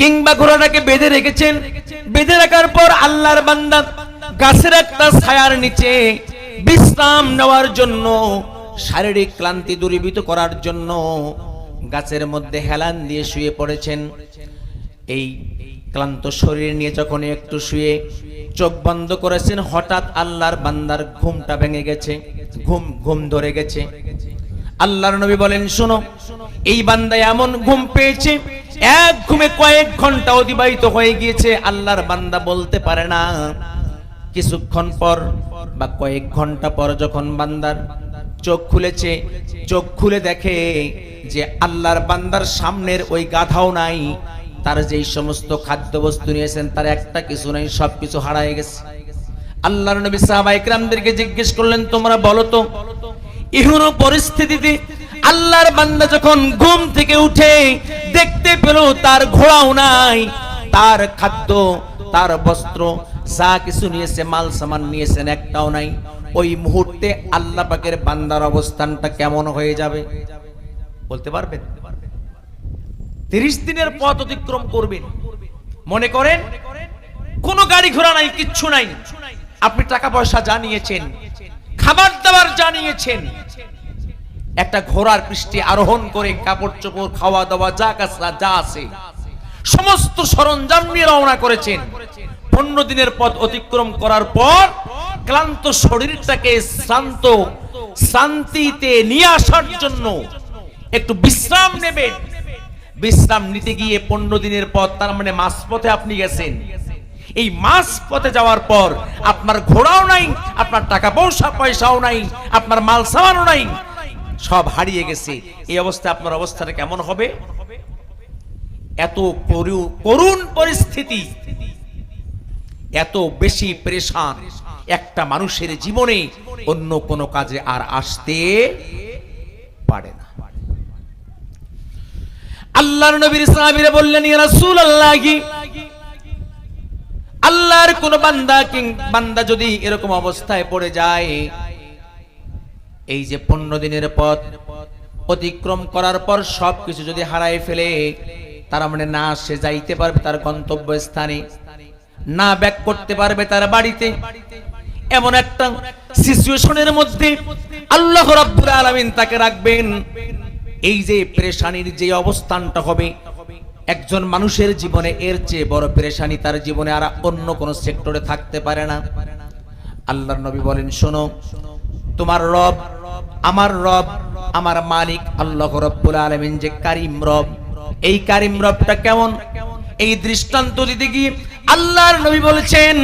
কিংবা ঘোড়াটাকে বেঁধে রেখেছেন। বেঁধে রাখার পর আল্লাহর বান্দা গাছের একটা ছায়ার নিচে বিশ্রাম নেওয়ার জন্য, শারীরিক ক্লান্তি দূরীভূত করার জন্য গাছের মধ্যে হেলান দিয়ে শুয়ে পড়েছেন। এই ক্লান্ত শরীর নিয়ে যখন একটু শুয়ে চোখ বন্ধ করেছেন, হঠাৎ আল্লাহর বান্দার ঘুমটা ভেঙে গেছে, ঘুম ধরে গেছে। আল্লাহর নবী বলেন, শোনো, এই বান্দা এমন ঘুম পেয়েছে, এক ঘুমে কয়েক ঘন্টা অতিবাহিত হয়ে গিয়েছে। আল্লাহর বান্দা বলতে পারে না। কিছুক্ষণ পর বা কয়েক ঘন্টা পর যখন বান্দার চোখ খুলেছে, চোখ খুলে দেখে যে আল্লাহর বান্দার সামনের ওই গাধাও নাই, তার যেই সমস্ত খাদ্যবস্তু নিয়েছেন তার একটা কিছু নাই, সবকিছু হারায় গেছে। আল্লাহর নবী সাহাবায়ে কেরামদেরকে জিজ্ঞেস করলেন, তোমরা বলো তো, এমন পরিস্থিতিতে আল্লাহর বান্দা যখন ঘুম থেকে উঠে দেখতে পেল তার ঘোড়াও নাই, তার খাদ্য, তার বস্ত্র যা কিছু নিয়েছে, মাল সামান নিয়েছেন, একটাও নাই, ওই মুহূর্তে আল্লাহ পাকের বান্দার অবস্থানটা কেমন হয়ে যাবে বলতে পারবেন? 30 দিনের পথ অতিক্রম করবেন, মনে করেন কোনো গাড়ি ঘোড়া নাই, কিচ্ছু নাই, আপনি টাকা পয়সা জানিয়েছেন, খাবার দাবার জানিয়েছেন, একটা ঘোড়ার পৃষ্ঠে আরোহণ করে কাপড় চোপড়, খাওয়া দাওয়া যা আছে সমস্ত সরঞ্জাম নিয়ে রওনা করেছেন। 15 দিনের পথ অতিক্রম করার পর ক্লান্ত শরীরটাকে শান্তিতে নিয়ে আসার জন্য একটু বিশ্রাম নেবেন। বিশ্রাম নিতে গিয়ে 15 দিনের পর, তার মানে মাঝপথে আপনি গেছেন। এই মাঝপথে যাওয়ার পর আপনার ঘোড়াও নাই, আপনার টাকা পয়সাও নাই, আপনার মাল সামানও নাই, সব হারিয়ে গেছে। এই অবস্থায় আপনার অবস্থাটা কেমন হবে? এত করুণ পরিস্থিতি, এত বেশি পেরেশান একটা মানুষের জীবনে অন্য কোনো কাজে আর আসতে পারে না। আল্লাহর নবীর সাহাবীরা বললেন, ইয়া রাসূলুল্লাহ, আল্লাহর কোন বান্দা যদি এরকম অবস্থায় পড়ে যায়, এই যে 15 দিনের পথ অতিক্রম করার পর সবকিছু যদি হারায় ফেলে, তার মানে না সে যাইতে পারবে তার গন্তব্য স্থানে, না ব্যাক করতে পারবে তার বাড়িতে, এমন একটা সিচুয়েশনের মধ্যে আল্লাহ রাব্বুল আলামিন তাকে রাখবেন। এই যে পেরেশানির যে অবস্থানটা হবে একজন মানুষের জীবনে, এর চেয়ে বড় পেরেশানি তার জীবনে আর অন্য কোন সেক্টরে থাকতে পারে না। আল্লাহর নবী বলেন, শোনো, তোমার রব, আমার মালিক আল্লাহ রাব্বুল আলামিন যে কারীম রব, এই কারীম রবটা কেমন, এই দৃষ্টান্ত দিতে গিয়ে আল্লাহর নবী বলেছেন,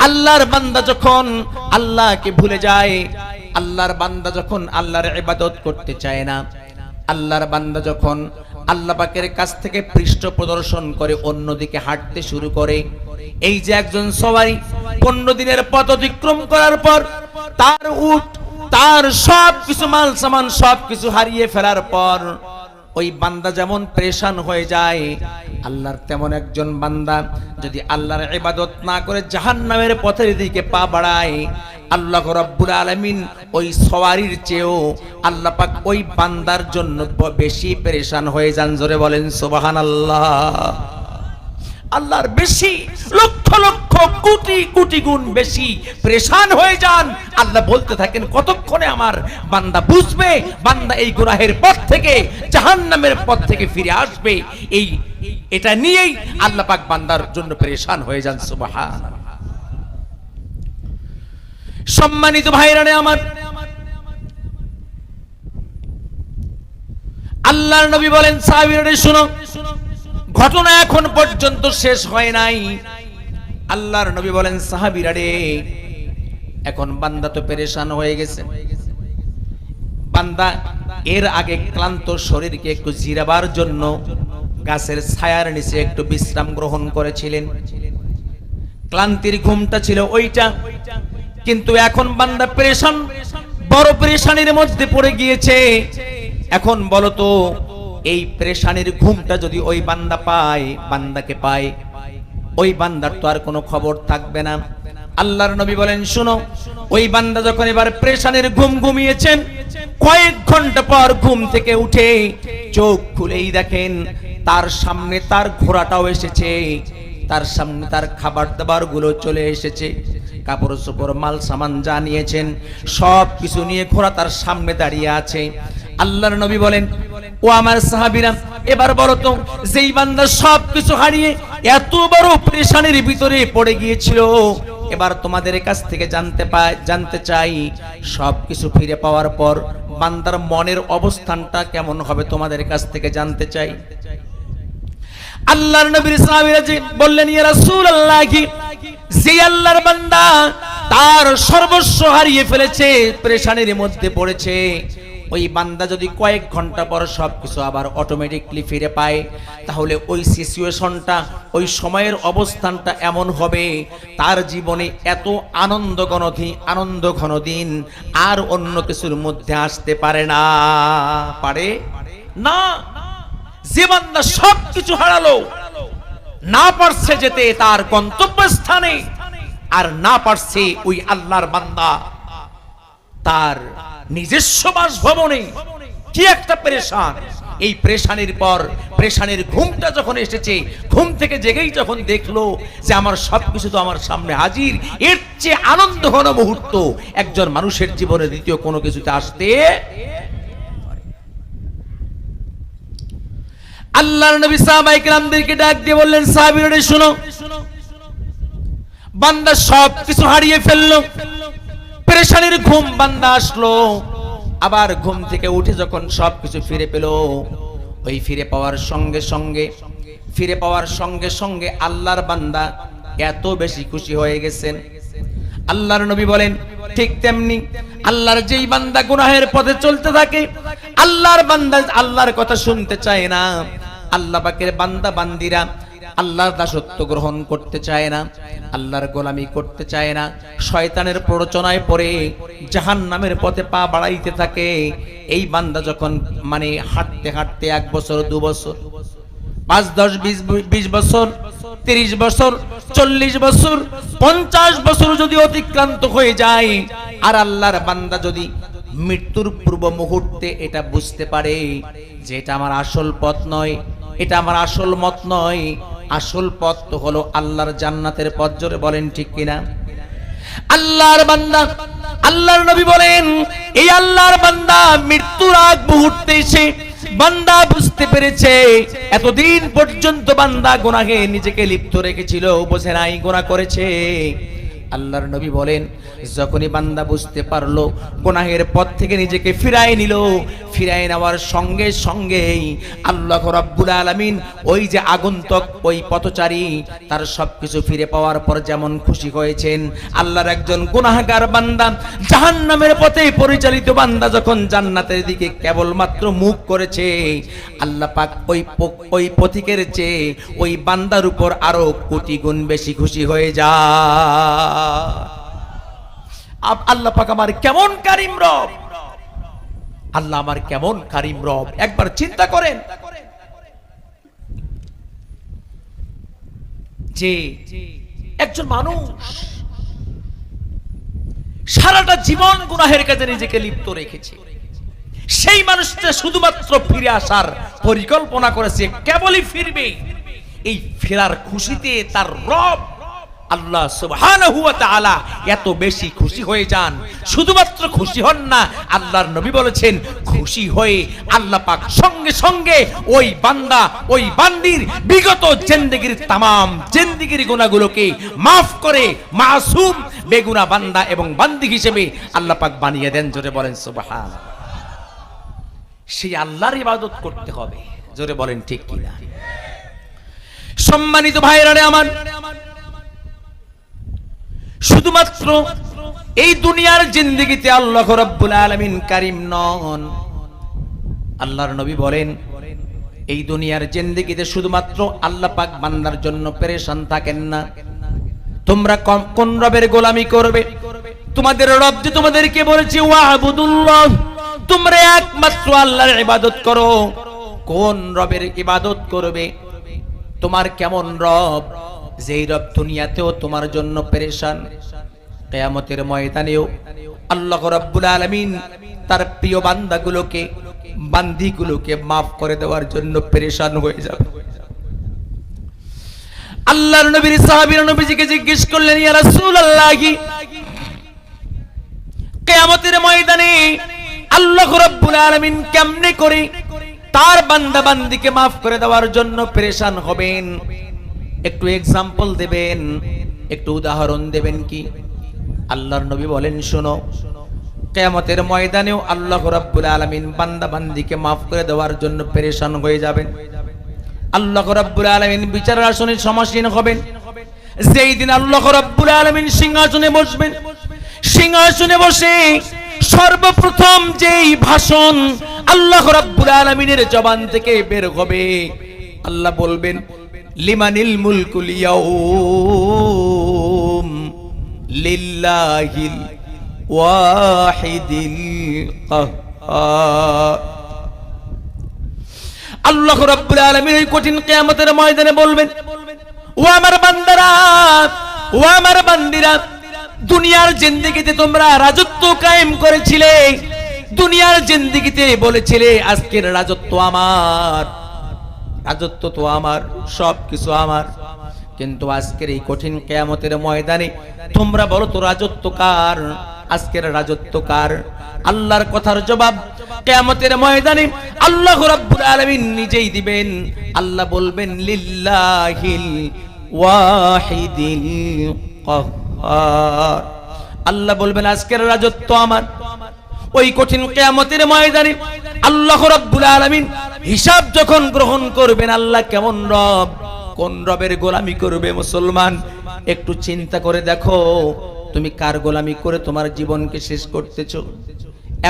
আল্লাহর বান্দা যখন আল্লাহকে ভুলে যায়, আল্লাহর বান্দা যখন আল্লাহর ইবাদত করতে চায় না, আল্লাহর বান্দা যখন আল্লাহ পাকের কাছ থেকে পৃষ্ঠ প্রদর্শন করে অন্যদিকে হাঁটতে শুরু করে, এই যে একজন সওয়ারি 15 দিনের পথ অতিক্রম করার পর তার উট, তার সবকিছু মাল সামান সবকিছু হারিয়ে ফেলার পর ওই বান্দা যেমন পেরেশান হয়ে যায়, আল্লাহর তেমন একজন বান্দা যদি আল্লাহর ইবাদত না করে জাহান্নামের পথের দিকে পা বাড়ায়, আল্লাহ রাব্বুল আলামিন ওই সওয়ারির চেয়েও আল্লাহ পাক ওই বান্দার জন্য বেশি পেরেশান হয়ে যান। জোরে বলেন সুবহানাল্লাহ। আল্লাহর বেশি, লক্ষ লক্ষ কোটি কোটি গুণ বেশি পেরেশান হয়ে যান। আল্লাহ বলতে থাকেন, কতক্ষণে আমার বান্দা বুঝবে, বান্দা এই গুনাহের পথ থেকে, জাহান্নামের পথ থেকে ফিরে আসবে। এটা নিয়েই আল্লাহ পাক বান্দার জন্য পেরেশান হয়ে যান। সুবহানাল্লাহ। সম্মানিত ভাইরা আমার, আল্লাহর নবী বলেন, সাহাবীরা শুনো, ঘটনা এখন পর্যন্ত শেষ হয় নাই। আল্লাহর নবী বলেন, সাহাবীরা রে, এখন বান্দা তো পেরেশান হয়ে গেছে, বান্দা এর আগে ক্লান্ত শরীরকে একটু জিরাবার জন্য গাছের ছায়ার নিচে একটু বিশ্রাম গ্রহণ করেছিলেন, ক্লান্তির ঘুমটা ছিল ওইটা। কিন্তু এখন বান্দা পেরেশান, বড় পেরেশানির মধ্যে পড়ে গিয়েছে। এখন বলো তো, এই পেরেশানির ঘুমটা যদি ওই বান্দা পায়, বান্দাকে পায়, ওই বান্দার তো আর কোনো খবর থাকবে না। আল্লাহর নবী বলেন, শুনো, ওই বান্দা যখন এবার পেরেশানির ঘুম ঘুমিয়েছেন, কয়েক ঘন্টা পর ঘুম থেকে উঠে চোখ খুলেই দেখেন তার সামনে তার ঘোড়াটাও এসেছে, তার সামনে তার খাবার দাবার গুলো চলে এসেছে, কাপড় চোপড় মাল সামান যা নিয়েছেন সব কিছু নিয়ে ঘোড়া তার সামনে দাঁড়িয়ে আছে। আল্লাহর নবী বলেন, ও আমার সাহাবীরা, এবার বলো তো, যেই বান্দা সব কিছু হারিয়ে এত বড় পেরেশানির ভিতরে পড়ে গিয়েছিল, এবার তোমাদের কাছ থেকে জানতে চাই, সব কিছু ফিরে পাওয়ার পর বান্দার মনের অবস্থানটা কেমন হবে তোমাদের কাছ থেকে জানতে চাই। আল্লাহর নবীর সাহাবীরা বললেন, ইয়া রাসূলুল্লাহ, যে আল্লাহর বান্দা তার সর্বস্ব হারিয়ে ফেলেছে, পেরেশানির মধ্যে পড়েছে, ওই বান্দা যদি কয়েক ঘন্টা পর সবকিছু আবার অটোমেটিকলি ফিরে পায়, তাহলে ওই সিচুয়েশনটা, ওই সময়ের অবস্থানটা এমন হবে, তার জীবনে এত আনন্দ ঘন দিন আর অন্য কিছুর মধ্যে আসতে পারে না। পারে না। যে বান্দা সবকিছু হারালো, না পারছে যেতে তার গন্তব্যস্থানে, আর না পারছে ওই আল্লাহর বান্দা তার নিজস্ব বাসভবনে, কি একটা পেরেশান। এই পেরেশানির পর পেরেশানির ঘুমটা যখন এসেছে, ঘুম থেকে জেগেই যখন দেখলো যে আমার সবকিছু তো আমার সামনে হাজির, এর চেয়ে আনন্দ ঘন মুহূর্ত একজন মানুষের জীবনে দ্বিতীয় কোনো কিছুতে আসতে। আল্লাহর নবী সাহাবায়ে কেরামদেরকে ডাক দিয়ে বললেন, সাহাবীরা শুনো, বান্দা সব কিছু হারিয়ে ফেললো, পেরেশানির ঘুম বান্দা আসলো, আবার ঘুম থেকে উঠে যখন সবকিছু ফিরে পেল, ওই ফিরে পাওয়ার সঙ্গে সঙ্গে আল্লাহর বান্দা এত বেশি খুশি হয়ে গেছেন। আল্লাহর নবী বলেন ঠিক তেমনি আল্লাহর যেই বান্দা গুনাহের পথে চলতে থাকে, আল্লাহর বান্দা আল্লাহর কথা শুনতে চায় না, আল্লাহ পাকের বান্দা বান্দিরা আল্লাহর দাসত্ব গ্রহণ করতে চায় না, আল্লাহর গোলামি করতে চায় না, শয়তানের প্ররোচনায় পড়ে জাহান্নামের পথে পা বাড়াইতে থাকে। এই বান্দা যখন মানে হাঁটতে হাঁটতে 1 বছর 2 বছর 5 10 20 বছর 30 বছর 40 বছর 50 বছর যদি অতিক্রান্ত হয়ে যায়, আর আল্লাহর বান্দা যদি মৃত্যুর পূর্ব মুহূর্তে এটা বুঝতে পারে যে এটা আমার আসল পথ নয়, এটা আমার আসল মত নয়, আসল পথ তো হলো আল্লাহর জান্নাতের পথ। জোরে বলেন ঠিক কিনা? আল্লাহর বান্দা, আল্লাহর নবী বলেন এই আল্লাহর বান্দা মৃত্যুর আগ মুহূর্তে এসে বান্দা বুঝতে পেরেছে এতদিন পর্যন্ত বান্দা গুনাহে নিজেকে লিপ্ত রেখেছিল, বোঝে নাই গুনাহ করেছে। আল্লাহর নবী বলেন যখনই বান্দা বুঝতে পারলো, গুনাহের পথ থেকে নিজেকে ফিরায় নিল, ফিরায় নেওয়ার সঙ্গে সঙ্গেই আল্লাহ রাব্বুল আলামিন ওই যে আগন্তুক ওই পথচারী তার সবকিছু ফিরে পাওয়ার পর যেমন খুশি হয়েছেন, আল্লাহর একজন গুনাহগার বান্দা জাহান্নামের পথে পরিচালিত বান্দা যখন জান্নাতের দিকে কেবলমাত্র মুখ করেছে, আল্লাহ পাক ওই পথিকের চেয়ে ওই বান্দার উপর আরো কোটি গুণ বেশি খুশি হয়ে যায়। আল্লাহ পাক আমার কেমন কারিম রব, আল্লাহ আমার কেমন কারিম রব, একবার চিন্তা করেন যে একজন মানুষ সারাটা জীবন গুনাহের কাজে নিজেকে লিপ্ত রেখেছে, সেই মানুষটা শুধুমাত্র ফিরে আসার পরিকল্পনা করেছে, কেবলই ফিরবে। এই ফেরার খুশিতে তার রব আল্লাহ সুবহানাহু ওয়া তাআলা এত বেশি খুশি হয়ে যান। শুধুমাত্র খুশি হন না, আল্লাহর নবী বলেছেন খুশি হয়ে আল্লাহ পাক সঙ্গে সঙ্গে ওই বান্দা ওই বান্দির বিগত জিন্দেগীর তামাম জিন্দেগীর গুনাহগুলোকে মাফ করে মাসুম বেগুনাহ বান্দা এবং বান্দি হিসেবে আল্লাহ পাক বানিয়ে দেন। জোরে বলেন সুবহানাল্লাহ। সেই আল্লাহর ইবাদত করতে হবে। জোরে বলেন ঠিক কিনা? সম্মানিত ভাইরা আমার, শুধুমাত্র এই দুনিয়ার জিন্দেগিতে আল্লাহ রাব্বুল আলামিন কারীম নন। আল্লাহর নবী বলেন এই দুনিয়ার জিন্দেগিতে শুধুমাত্র আল্লাহ পাক বান্দার জন্য পেরেশান থাকেন না। তোমরা কোন রবের গোলামি করবে? তোমাদের রব যে তোমাদেরকে বলেছে ওয়াবুদুল্লাহ, তোমরা একমাত্র আল্লাহর ইবাদত করো। কোন রবের ইবাদত করবে? তোমার কেমন রব? যেই রব দুনিয়াতেও তোমার জন্য পেরেশান, কিয়ামতের ময়দানেও আল্লাহ রাব্বুল আলামিন তার প্রিয় বান্দাগুলোকে বান্দিগুলোকে maaf করে দেওয়ার জন্য পেরেশান হয়ে যাবে। আল্লাহর নবীর সাহাবীরা নবীজিকে জিজ্ঞেস করলেন, ইয়া রাসূলুল্লাহ, কিয়ামতের ময়দানে আল্লাহ রাব্বুল আলামিন কেমনে করে তার বান্দা বান্দিকে maaf করে দেওয়ার জন্য পেরেশান হবেন? একটু এক্সাম্পল দেবেন, একটু উদাহরণ দেবেন কি? আল্লাহর নবী বলেন, শোনো, কিয়ামতের ময়দানেও আল্লাহ রাব্বুল আলামিন বান্দা বান্দিকে maaf করে দেওয়ার জন্য পেরেশান হয়ে যাবেন। আল্লাহ রাব্বুল আলামিন বিচারের আসনে সমাসীন হবেন। যেই দিন আল্লাহ রাব্বুল আলামিন সিংহাসনে বসবেন, সিংহাসনে বসে সর্বপ্রথম যেই ভাষণ আল্লাহ রাব্বুল আলামিনের জবান থেকে বের হবে, আল্লাহ বলবেন, লিমানিল মুলকুল ইয়াউম লিল্লাহিল ওয়াহিদিল কাহ্হার। আল্লাহ রাব্বুল আলামিন এই কঠিন কিয়ামতের ময়দানে বলবেন, ও আমার বান্দারা, ও আমার বান্দিরা, দুনিয়ার জিন্দেগিতে তোমরা রাজত্ব কায়েম করেছিলে, দুনিয়ার জিন্দেগিতে বলেছিলে আজকের রাজত্ব আমার, রাজত্ব তো আমার, সবকিছু আমার। কিন্তু আজকের এই কঠিন কিয়ামতের ময়দানে তোমরা বলো তো রাজত্ব কার? আজকের রাজত্ব কার? আল্লাহর কথার জবাব কিয়ামতের ময়দানে আল্লাহ রাব্বুল আলামিন নিজেই দিবেন। আল্লাহ বলবেন, লিল্লাহিল ওয়াহিদিল কাহ্হার। আল্লাহ বলবেন আজকের রাজত্ব আমার। ওই কঠিন কিয়ামতের ময়দানে আল্লাহ রাব্বুল আলামিন হিসাব যখন গ্রহণ করবেন, আল্লাহ কেমন রব, কোন রবের গোলামি করবে মুসলমান? একটু চিন্তা করে দেখো, তুমি কার গোলামি করে তোমার জীবনকে শেষ করতেছো?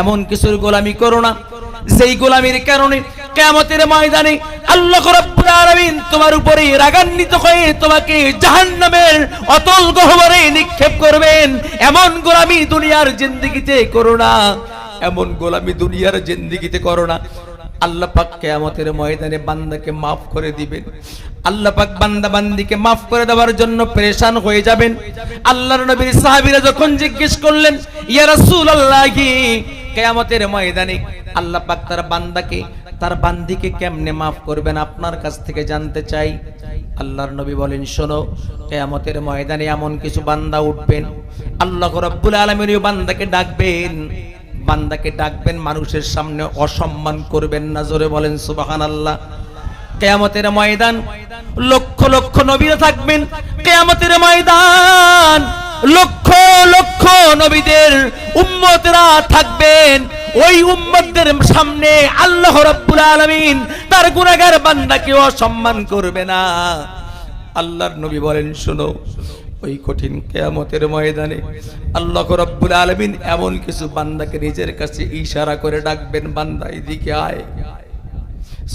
এমন কিছুর গোলামি করো না যেই গোলামির কারণে কিয়ামতের ময়দানে আল্লাহ রাব্বুল আলামিন তোমার উপরে রাগান্বিত হয়ে তোমাকে জাহান্নামের অতল গহ্বরে নিক্ষেপ করবেন। এমন গোলামি দুনিয়ার জিন্দেগিতে করো না, এমন গোলামি দুনিয়ার জিন্দেগিতে করো না। আল্লাহ পাক কিয়ামতের ময়দানে বান্দাকে maaf করে দিবেন। আল্লাহ পাক বান্দা বান্দিকে maaf করে দেওয়ার জন্য পেরেশান হয়ে যাবেন। আল্লাহর নবীর সাহাবীরা যখন জিজ্ঞেস করলেন, ইয়া রাসূলুল্লাহ, কিয়ামতের ময়দানে আল্লাহ পাক তার বান্দাকে, তার বান্দিকে কেমনে maaf করবেন আপনার কাছ থেকে জানতে চাই। আল্লাহর নবী বলেন, শোনো, কিয়ামতের ময়দানে এমন কিছু বান্দা উঠবেন, আল্লাহ রাব্বুল আলামিন ওই বান্দাকে ডাকবেন, বান্দাকে ডাকবেন, মানুষের সামনে অসম্মান করবেন না। জোরে বলেন সুবহানাল্লাহ। কিয়ামতের ময়দান লক্ষ লক্ষ নবীরা থাকবেন। কিয়ামতের ময়দান লক্ষ লক্ষ নবীদের উম্মতরা থাকবেন। ওই উম্মতদের সামনে আল্লাহ রাব্বুল আলামিন তার গুনাহগার বান্দাকে অসম্মান করবে না। আল্লাহর নবী বলেন, শোনো, ওই কঠিন কিয়ামতের ময়দানে আল্লাহ রাব্বুল আলামিন এমন কিছু বান্দাকে নিজের কাছে ইশারা করে ডাকবেন, বান্দা এদিকে আয়।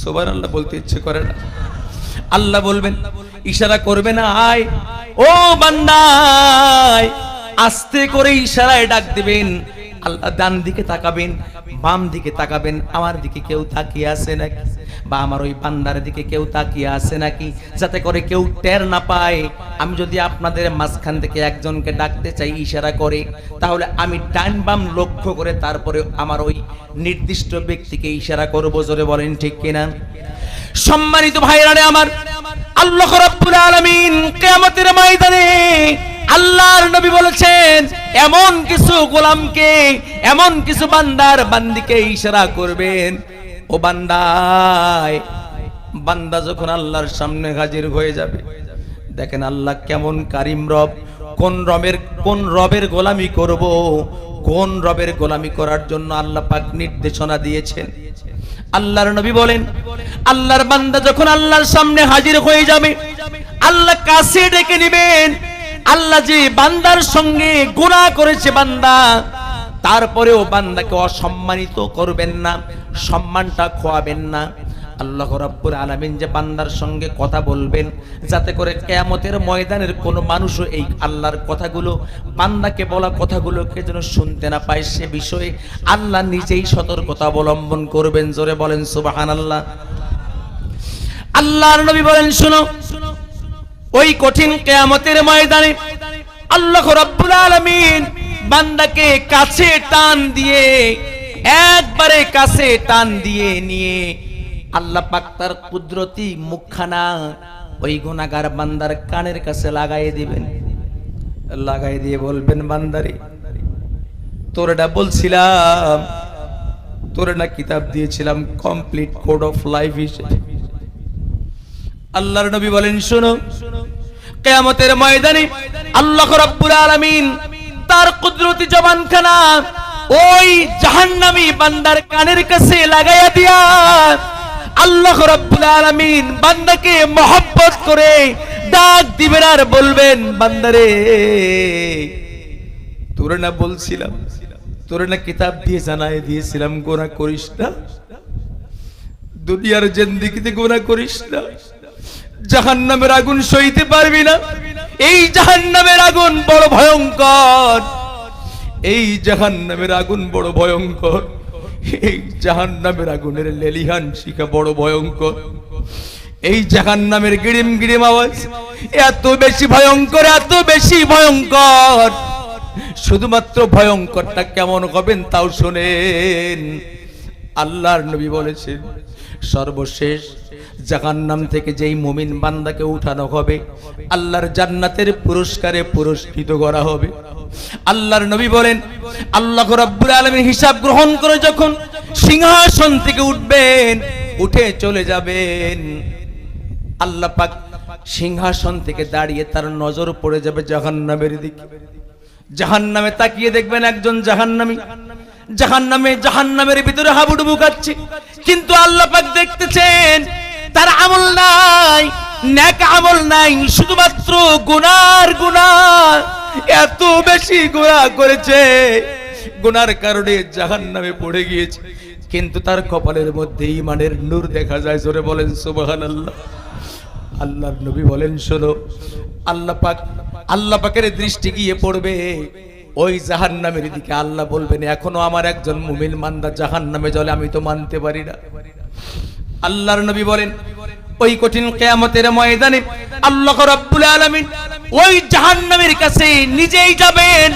সুবহানাল্লাহ বলতে ইচ্ছে করে না। আল্লাহ বলবেন, ইশারা করবে না, আয় ও বান্দা। আস্তে করে ইশারায় ডাক দিবেন। আল্লাহ ডান দিকে তাকাবেন, বাম দিকে তাকাবেন, আমার দিকে কেউ তাকিয়ে আছে নাকি, বা আমার ওই বান্দার দিকে কেউ তাকিয়ে আছে নাকি, যাতে করে কেউ টের না পায়। আমি যদি আপনাদের মাঝখান থেকে একজনকে ডাকতে চাই ইশারা করে, তাহলে আমি ডান বাম লক্ষ্য করে তারপরে আমার ওই নির্দিষ্ট ব্যক্তিকে ইশারা করব। জোরে বলেন ঠিক কিনা? সম্মানিত ভাইরা আমার, আল্লাহ রাব্বুল আলামিন কিয়ামতের ময়দানে আল্লাহর নবী বলেছেন, এমন কিছু গোলামকে, এমন কিছু বান্দার বান্দিকে ইশারা করবেন, ও বান্দায়। বান্দা যখন আল্লাহর সামনে হাজির হয়ে যাবে, দেখেন আল্লাহ কেমন কারিম রব। কোন রবের গোলামি করব, কোন রবের গোলামি করার জন্য আল্লাহ পাক নির্দেশনা দিয়েছেন। আল্লাহর নবী বলেন, আল্লাহর বান্দা যখন আল্লাহর সামনে হাজির হয়ে যাবে, আল্লাহ কাছে ডেকে নেবেন। আল্লাহ যে বান্দার সঙ্গে গুনাহ করেছে বান্দা, তারপরেও বান্দাকে অসম্মানিত করবেন না, সম্মানটা খোয়াবেন না। আল্লাহ রাব্বুল আলামিন যে বান্দার সঙ্গে কথা বলবেন, যাতে করে কিয়ামতের ময়দানের কোনো মানুষও এই আল্লাহর কথাগুলো, বান্দাকে বলা কথাগুলোকে যেন শুনতে না পায়, সে বিষয়ে আল্লাহ নিজেই সতর্কতা অবলম্বন করবেন। জোরে বলেন সুবহানাল্লাহ। আল্লাহর নবী বলেন, শুনো, ওই কঠিন কিয়ামতের ময়দানে আল্লাহ রাব্বুল আলামিন বান্দাকে কাছে টান দিয়ে, একবারে কাছে টান দিয়ে নিয়ে আল্লাহ পাক তার কুদরতি মুখখানা ওই গুনাহগার বান্দার কানের কাছে লাগাই দিবেন। লাগাই দিয়ে বলবেন, বান্দারে, তোরটা বলছিলাম, তোরে না কিতাব দিয়েছিলাম কমপ্লিট কোড অফ লাইফ হিসেবে। আল্লাহর নবী বলেন, শোনো, কিয়ামতের ময়দানে আল্লাহ রাব্বুল আলামিন তার কুদরতি জবানখানা ওই জাহান্নামী বান্দার কানের কাছে লাগাইয়া দিয়া আল্লাহ রাব্বুল আলামিন বান্দাকে মহব্বত করে ডাক দিবেন আর বলবেন, বান্দারে, তোরে না বলছিলাম, তোরে না কিতাব দিয়ে জানাই দিয়েছিলাম গুনাহ করিস না, দুনিয়ার জিন্দেগিতে গুনাহ করিস না, জাহান্নামের আগুন সইতে পারবি না। এই জাহান্নামের আগুন বড় ভয়ঙ্কর, এই জাহান্নামের আগুন বড় ভয়ঙ্কর, এই জাহান্নামের আগুনের লেলিহান শিখা বড় ভয়ঙ্কর, এই জাহান্নামের গিরিম গিরিম আওয়াজ এত বেশি ভয়ঙ্কর, এত বেশি ভয়ঙ্কর। শুধুমাত্র ভয়ঙ্করটা কেমন হবেন তাও শোনেন। আল্লাহর নবী বলেছেন, সর্বশেষ জাহান্নাম থেকে যেই মুমিন বান্দাকে উঠানো হবে, আল্লাহর জান্নাতের পুরস্কারে পুরস্কৃত করা হবে। আল্লাহর নবী বলেন, আল্লাহ রাব্বুল আলামিন হিসাব গ্রহণ করে যখন সিংহাসন থেকে উঠবেন, উঠে চলে যাবেন, আল্লাহ পাক সিংহাসন থেকে দাঁড়িয়ে তার নজর পড়ে যাবে জাহান্নামের দিকে। জাহান্নামে তাকিয়ে দেখবেন একজন জাহান্নামের ভিতরে হাবুডুবু খাচ্ছে, কিন্তু আল্লাহ পাক দেখতেছেন তার আমল নাই, নেক আমল নাই, শুধুমাত্র গুনার গুনাহ। এত বেশি গুনাহ করেছে, গুনার কারণে জাহান্নামে পড়ে গিয়েছে, কিন্তু তার কপালের মধ্যে ঈমানের নূর দেখা যায়। জোরে বলেন সুবহানাল্লাহ। আল্লাহর নবী বলেন, শোনো, আল্লাহ পাকের দৃষ্টি গিয়ে পড়বে ওই জাহান্নামের দিকে। আল্লাহ বলবেন, এখনো আমার একজন মুমিন বান্দা জাহান্নামে জ্বলে, আমি তো মানতে পারি না। আল্লাহর নবী বলেন, ওই কঠিন কিয়ামতের ময়দানে আল্লাহ রাব্বুল আলামিন ওই জাহান্নামের কাছে নিজেই যাবেন,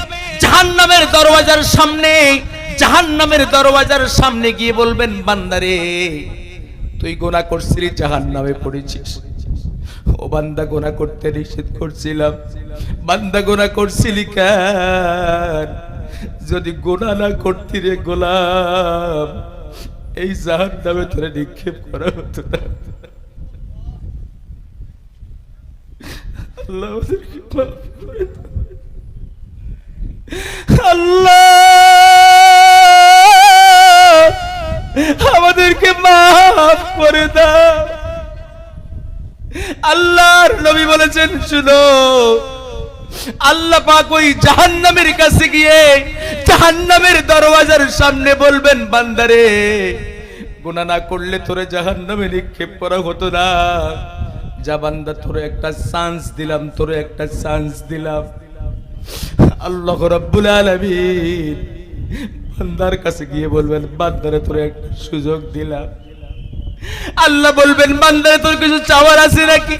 জাহান্নামের দরওয়াজার সামনে গিয়ে বলবেন, বান্দারে, তুই গুনাহ করছিলি, জাহান্নামে পড়েছিস। ও বান্দা, গুনাহ করতে নিষেধ করছিলাম, বান্দা গুনাহ করছিলি কেন? যদি গুনাহ না করতি রে গোলাম, এই জাহান্নামে তোরে নিক্ষেপ করা হতো না। আল্লাহ আমাদেরকে মাফ করে দাও। আল্লাহ আমাদেরকে মাফ করে দাও। আল্লাহর নবী বলেছেন, শুনো, আল্লাহ পাক ওই জাহান্নামের কাছে গিয়ে জাহান্নামের দরওয়াজার সামনে বলবেন, বান্দারে, গুনাহ না করলে তোরে জাহান্নামে নিক্ষেপ করা হতো না। যা বান্দা, তোরে একটা চান্স দিলাম। আল্লাহ রাব্বুল আলামিন বান্দার কাছে গিয়ে বলবেন, বান্দারে, তোরে একটা সুযোগ দিলাম। আল্লাহ বলবেন, বান্দারে, তোর কিছু চাওয়ার আছে নাকি?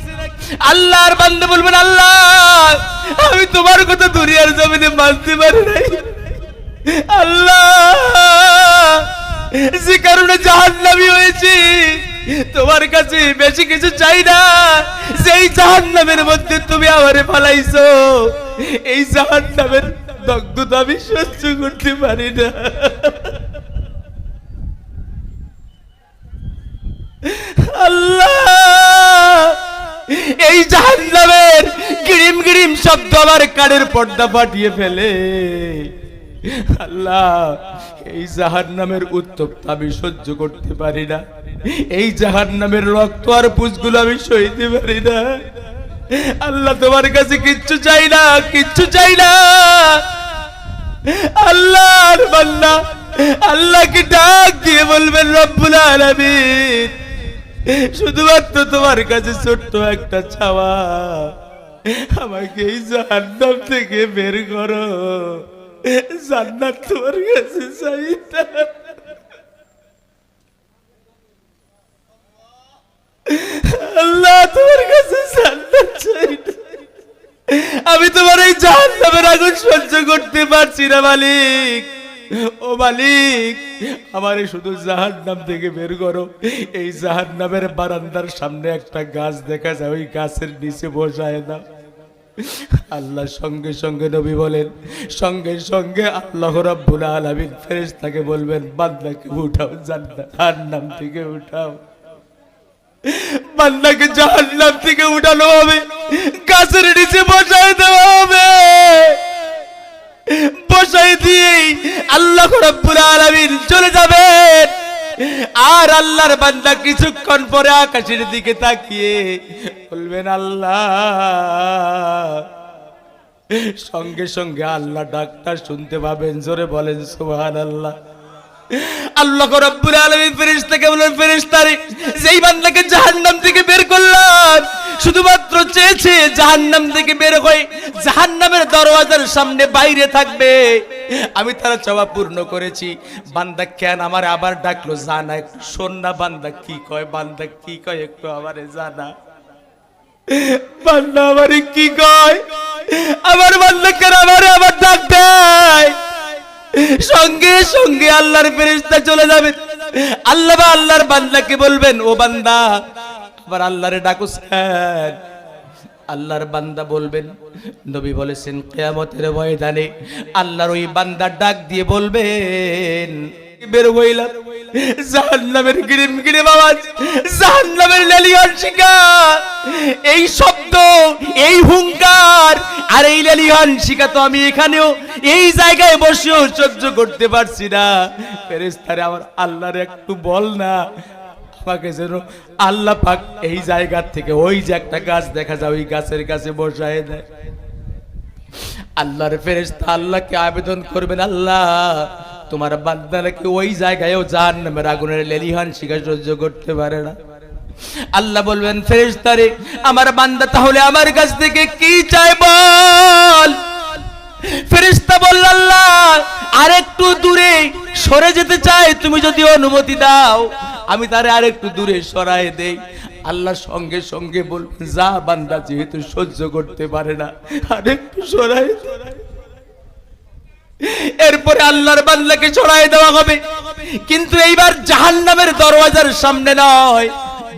আল্লাহর বান্দা বলবেন, আল্লাহ, আমি তোমার কথা দুনিয়ার জমিনে মানতে পারি নাই। আল্লাহ, যে কারণে জাহান্নামী হয়েছি, তোমার কাছে বেশি কিছু চাই না। যেই জাহান্নামের মধ্যে তুমি আমারে ফালাইছো, এই জাহান্নামের দগ্ধতা আমি সহ্য করতে পারি না। আল্লাহ, এই জাহান্নামের গিরিম গিরিম শব্দ আমার কানের পর্দা ফাটিয়ে ফেলে। আল্লাহ, এই জাহান্নামের উত্তপ্ত আমি সহ্য করতে পারি না। এই জাহান্নামের রক্ত আর পুঁজগুলো আমি সইতে পারি না। আল্লাহ, তোমার কাছে কিচ্ছু চাই না। আল্লাহর বান্দা আল্লাহকে ডাক দিয়ে বলবেন, রব্বুল আলামিন, শুধুমাত্র তোমার কাছে ছোট্ট একটা চাওয়া, আমাকে এই জাহান্নাম থেকে বের করো। জান্নাত তোমার কাছে চাই না। আল্লাহ, তোমার কাছে জান্নাত চাই না। আমি তোমার এই জাহান্নামের আগুন সহ্য করতে পারছি না মালিক। ও মালিক, আমারে শুধু জাহান্নাম থেকে বের করো। এই জাহান্নামের বারান্দার সামনে একটা গাছ দেখা যায়, ওই গাছের নিচে বসায় দাও। আল্লাহ সঙ্গে সঙ্গে নবী বলেন, সঙ্গে সঙ্গে আল্লাহ রাব্বুল আলামিন ফেরেশতাকে বলবেন, বান্দাকে উঠাও, জাহান্নাম থেকে উঠাও। বান্দাকে জাহান্নাম থেকে উঠানো হবে, গাছের নিচে বসায় দেওয়া হবে। বসাই দিয়ে আল্লাহ রাব্বুল আলামিন চলে যাবেন। আর আল্লাহর বান্দা কিছুক্ষণ পরে আকাশের দিকে তাকিয়ে বলবেন, আল্লাহ। সঙ্গে সঙ্গে আল্লাহ ডাকটা শুনতে পাবেন। জোরে বলেন সুবহানাল্লাহ। আল্লাহ রাব্বুল আলামিন ফেরেশতাকে বলেন, ফেরেশতারে, যেই বান্দাকে জাহান্নাম থেকে বের করলাম, শুধুমাত্র চেয়েছে জাহান্নাম থেকে বের হয়ে জাহান্নামের দরওয়াজার সামনে বাইরে থাকবে, আমি তার চাওয়া পূর্ণ করেছি। বান্দা কেন আমার আবার ডাকলো? জানা, একটু শোন না, বান্দা কি কয়, একটু আমারে জানা। বান্দা আমারে কি কয়? আমার বান্দা কেন আমারে আবার ডাক দেয়? সঙ্গে সঙ্গে আল্লাহর ফেরেশতা চলে যাবে। আল্লাহর বান্দাকে বলবেন, ও বান্দা, আবার আল্লাহরে ডাকুস কেন? আল্লাহর বান্দা বলবেন, নবী বলেছেন, কিয়ামতের ময়দানে আল্লাহর ওই বান্দা ডাক দিয়ে বলবেন, বের হইলাম, জাহান্নামের গিরিম গিরিম আওয়াজ, জাহান্নামের লেলিহান শিকার, এই শব্দ, এই হুঙ্কার আর এই লেলিহান শিকা তো আমি এখানেও এই জায়গায় বসেও সহ্য করতে পারছি না। ফেরেশতারে আমার আল্লাহর একটু বল না, আমাকে যেন আল্লাহ পাক এই জায়গা থেকে ওই যে একটা গাছ দেখা যায় ওই গাছের কাছে বসায় দেয়। আল্লাহর ফেরেশতা আল্লাহকে আবেদন করবেন, আল্লাহ তোমার বান্দা নাকি ওই জায়গায়ও জাহান্নামের আগুনের লেলিহান শিখা সহ্য করতে পারে না। আল্লাহ বলবেন, ফেরেশতারে আমার বান্দা তাহলে আমার কাছ থেকে কি চায় বল। ফেরেশতা বলল, আল্লাহ আরেকটু দূরে সরে যেতে চাই, তুমি যদি অনুমতি দাও আমি তারে আরেকটু দূরে সরায় দেই। আল্লাহ সঙ্গে সঙ্গে বলবেন, যা বান্দা যেহেতু সহ্য করতে পারে না আরেকটু সরায় দে। এরপরে আল্লাহর বান্দাকে ছড়াই দেওয়া হবে, কিন্তু এইবার জাহান্নামের দরওয়াজার সামনে নয়,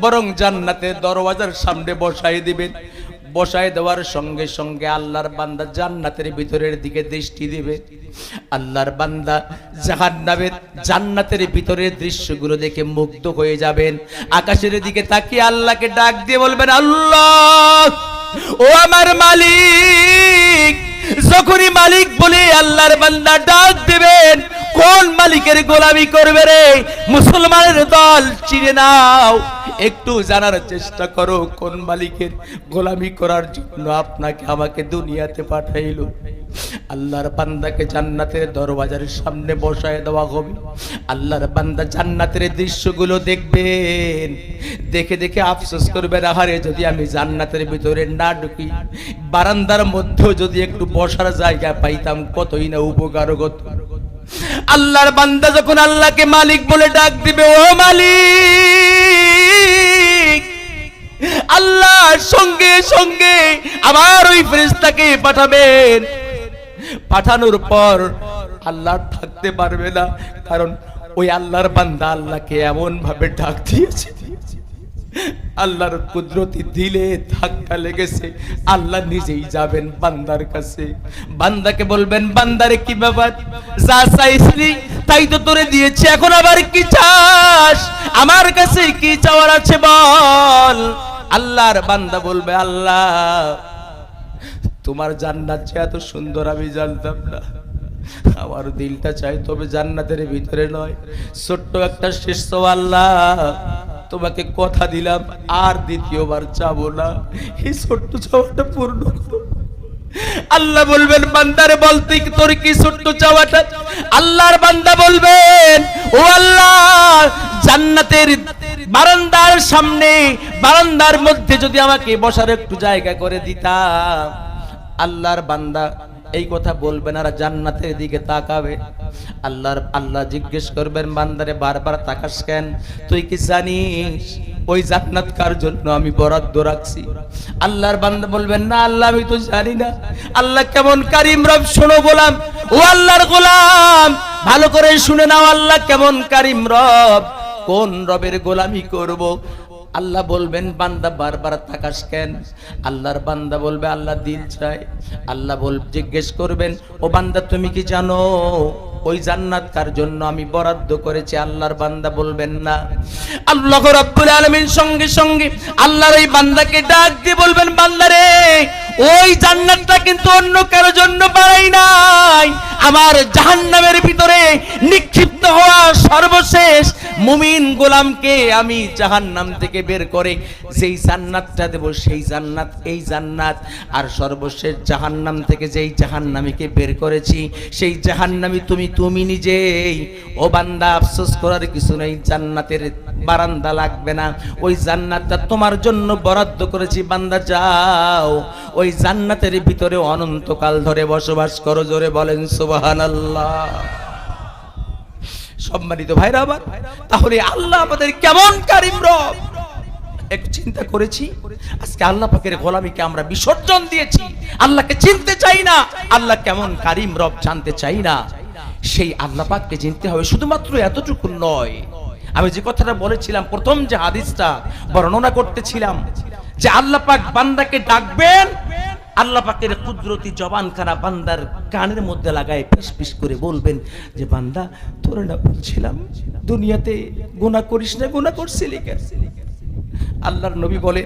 বরং জান্নাতের দরওয়াজার সামনে বসাই দিবেন। বসাই দেওয়ার সঙ্গে সঙ্গে আল্লাহর বান্দা জান্নাতের ভিতরের দিকে দৃষ্টি দিবে। আল্লাহর বান্দা জান্নাতের ভিতরের দৃশ্যগুলো দেখে মুগ্ধ হয়ে যাবেন। আকাশের দিকে তাকিয়ে আল্লাহকে ডাক দিয়ে বলবেন, আল্লাহ ও আমার মালিক। যখনই মালিক বলে আল্লাহর বান্দা ডাক দেবেন, কোন মালিকের গোলামি করবে রে মুসলমানের দল, চিনে নাও, একটু জানার চেষ্টা করো কোন মালিকের গোলামি করার জন্য আপনাকে আমাকে দুনিয়াতে পাঠাইলো। আল্লাহর বান্দাকে জান্নাতের দরওয়াজার সামনে বসায় দেওয়া হবে। আল্লাহর বান্দা জান্নাতের দৃশ্যগুলো দেখবেন, দেখে দেখে আফসোস করবেন, আহারে যদি আমি জান্নাতের ভিতরে না ঢুকি, বারান্দার মধ্যেও যদি একটু বসার জায়গা পাইতাম কতই না উপকার হতো। আল্লাহর বান্দা যখন আল্লাহকে মালিক বলে ডাক দিবে, ও মালিক, আল্লাহ সঙ্গে সঙ্গে আবার ওই ফেরেশতাকে পাঠাবেন। পাঠানোর পর আল্লাহ থাকতে পারবে না, কারণ ওই আল্লাহর বান্দা আল্লাহকে এমন ভাবে ডাক দিয়েছে, আল্লাহর কুদরতি দিলে ধাক্কা লেগেছে, আল্লাহ নিজেই যাবেন বান্দার কাছে। বান্দাকে বলবেন, বান্দারে কি ব্যাপার, যা চাইছিলি তাই তো তোরে দিয়েছি, এখন আবার কি চাস, আমার কাছে কি চাওয়ার আছে বল। আল্লাহর বান্দা বলবে, আল্লাহ তোমার জান্নাত যে এত সুন্দর আমি জানতাম না, আমার দিলটা চাই তবে জান্নাতের ভিতরে নয়, ছোট্ট একটা শেষ চাওয়া, আল্লাহ তোমাকে কথা দিলাম আর দ্বিতীয়বার চাবো না, এই ছোট্ট চাওয়াটা পূর্ণ করো। আল্লাহ বলবেন, বান্দারে বলতে তোর কি ছোট্ট চাওয়াটা। আল্লাহর বান্দা বলবেন, ও আল্লাহ জান্নাতের বারান্দার সামনে, বারান্দার মধ্যে যদি আমাকে বসার একটু জায়গা করে দিতাম। আল্লাহর বান্দা এই কথা বলবেন আর জান্নাতের দিকে তাকাবে। আল্লাহ জিজ্ঞেস করবেন, বান্দারে বারবার তাকাস কেন, তুই কি জানিস ওই জান্নাত কার জন্য আমি বরাদ্দ রাখছি? আল্লাহর বান্দা বলবেন, না আল্লাহ আমি তো জানি না। আল্লাহ কেমন কারিম রব, শোনো গোলাম, ও আল্লাহর গোলাম ভালো করে শুনে নাও, আল্লাহ কেমন কারিম রব, কোন রবের গোলামি করব। আল্লাহ বলবেন, বান্দা বারবার তাকাস কেন? আল্লাহর বান্দা বলবে, আল্লাহ দিল চাই। আল্লাহ জিজ্ঞেস করবেন, ও বান্দা তুমি কি জানো ওই জান্নাত কার জন্য আমি বরাদ্দ করেছি? আল্লাহর বান্দা বলবেন না। আল্লাহ রাব্বুল আলামিন সঙ্গে সঙ্গে আল্লাহর এই বান্দাকে ডাক দিয়ে বলবেন, বান্দারে ওই জান্নাতটা কিন্তু অন্য কারো জন্য বানাই নাই, আমার জাহান্নামের ভিতরে নিক্ষিপ্ত হওয়া সর্বশেষ মুমিন গোলামকে আমি জাহান্নাম থেকে বের করে যেই জান্নাতটা দেব সেই জান্নাত এই জান্নাত। আর সর্বশেষ জাহান্নাম থেকে যেই জাহান্নামীকে বের করেছি সেই জাহান্নামী তুমি নিজেই। ও বান্দা আফসোস করার কিছু নেই, জান্নাতের বারান্দা লাগবে না, ওই জান্নাতটা তোমার জন্য বরাদ্দ করেছি। বান্দা যাও ওই জান্নাতের ভিতরে অনন্তকাল ধরে বসবাস করো। জোরে বলেন সুবহানাল্লাহ। সম্মানিত ভাইরা আমার, তাহলে আল্লাহ আমাদের কেমন কারিম রব একটু চিন্তা করেছি। আজকে আল্লাহ পাকের গোলামিকে আমরা বিসর্জন দিয়েছি, আল্লাহকে চিনতে চাই না, আল্লাহ কেমন কারিম রব জানতে চাই না। সেই আল্লাহ পাককে চিনতে হবে। শুধুমাত্র এতটুকু নয়, আমি যে কথাটা বলেছিলাম প্রথম যে হাদিসটা বর্ণনা করতেছিলাম, যে আল্লাহ পাক বান্দাকে ডাকবেন আল্লাহ পাকের কুদরতি জবানখানা বান্দার কানের মধ্যে লাগায় ফিস ফিস করে বলবেন যে বান্দা তোর না বলছিলাম দুনিয়াতে গুনাহ করিস না, গুনাহ করছিলি কেন? আল্লাহর নবী বলে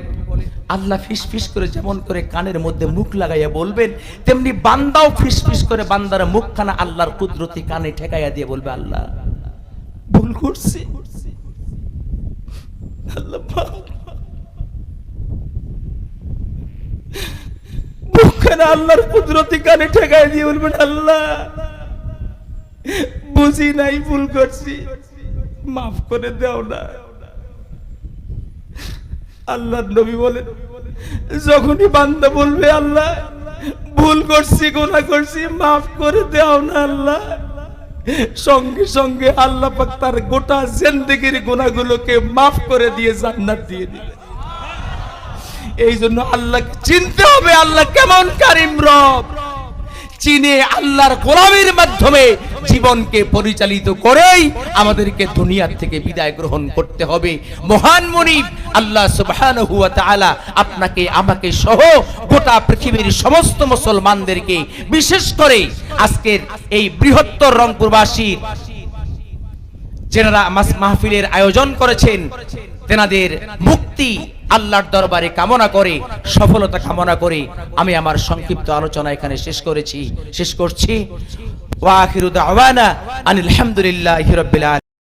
আল্লাহ ফিস ফিস করে যেমন করে কানের মধ্যে মুখ লাগাইয়া বলবেন, তেমনি বান্দাও ফিস ফিস করে বান্দার মুখখানা আল্লাহর কুদরতি কানে ঠেকাইয়া দিয়ে বলবে আল্লাহ ভুল করছি, আল্লাহ মুখখানা আল্লাহর কুদরতি কানে ঠেকাই দিয়ে বলবেন আল্লাহ বুঝি নাই, ভুল করছি, মাফ করে দাও না। আল্লাহর নবী বলেন যখনই বান্দা বলবে আল্লাহ ভুল করছি, গুনাহ করছি, মাফ করে দাও না আল্লাহ, সঙ্গে সঙ্গে আল্লাহ পাক তার গোটা জিন্দেগির গুনাহগুলোকে মাফ করে দিয়ে জান্নাত দিয়ে দিবেন। এই জন্য আল্লাহকে চিনতে হবে, আল্লাহ কেমন কারিম রব, চিনে আল্লাহর গোলামির মাধ্যমে জীবনকে পরিচালিত করেই আমাদেরকে দুনিয়ার থেকে বিদায় গ্রহণ করতে হবে। মহান মুনিব আল্লাহ সুবহানাহু ওয়া তাআলা আপনাকে আমাকে সহ গোটা পৃথিবীর সমস্ত মুসলমানদেরকে, বিশেষ করে আজকের এই বৃহত্তর রংপুরবাসীর যারা মাহফিলের আয়োজন করেছেন, তেনাদের মুক্তি আল্লাহর দরবারে কামনা করে, সফলতা কামনা করে আমি আমার সংক্ষিপ্ত আলোচনা এখানে শেষ করছি। ওয়া আখিরু দাওয়ানা আনিল হামদুলিল্লাহি রাব্বিল আলামিন।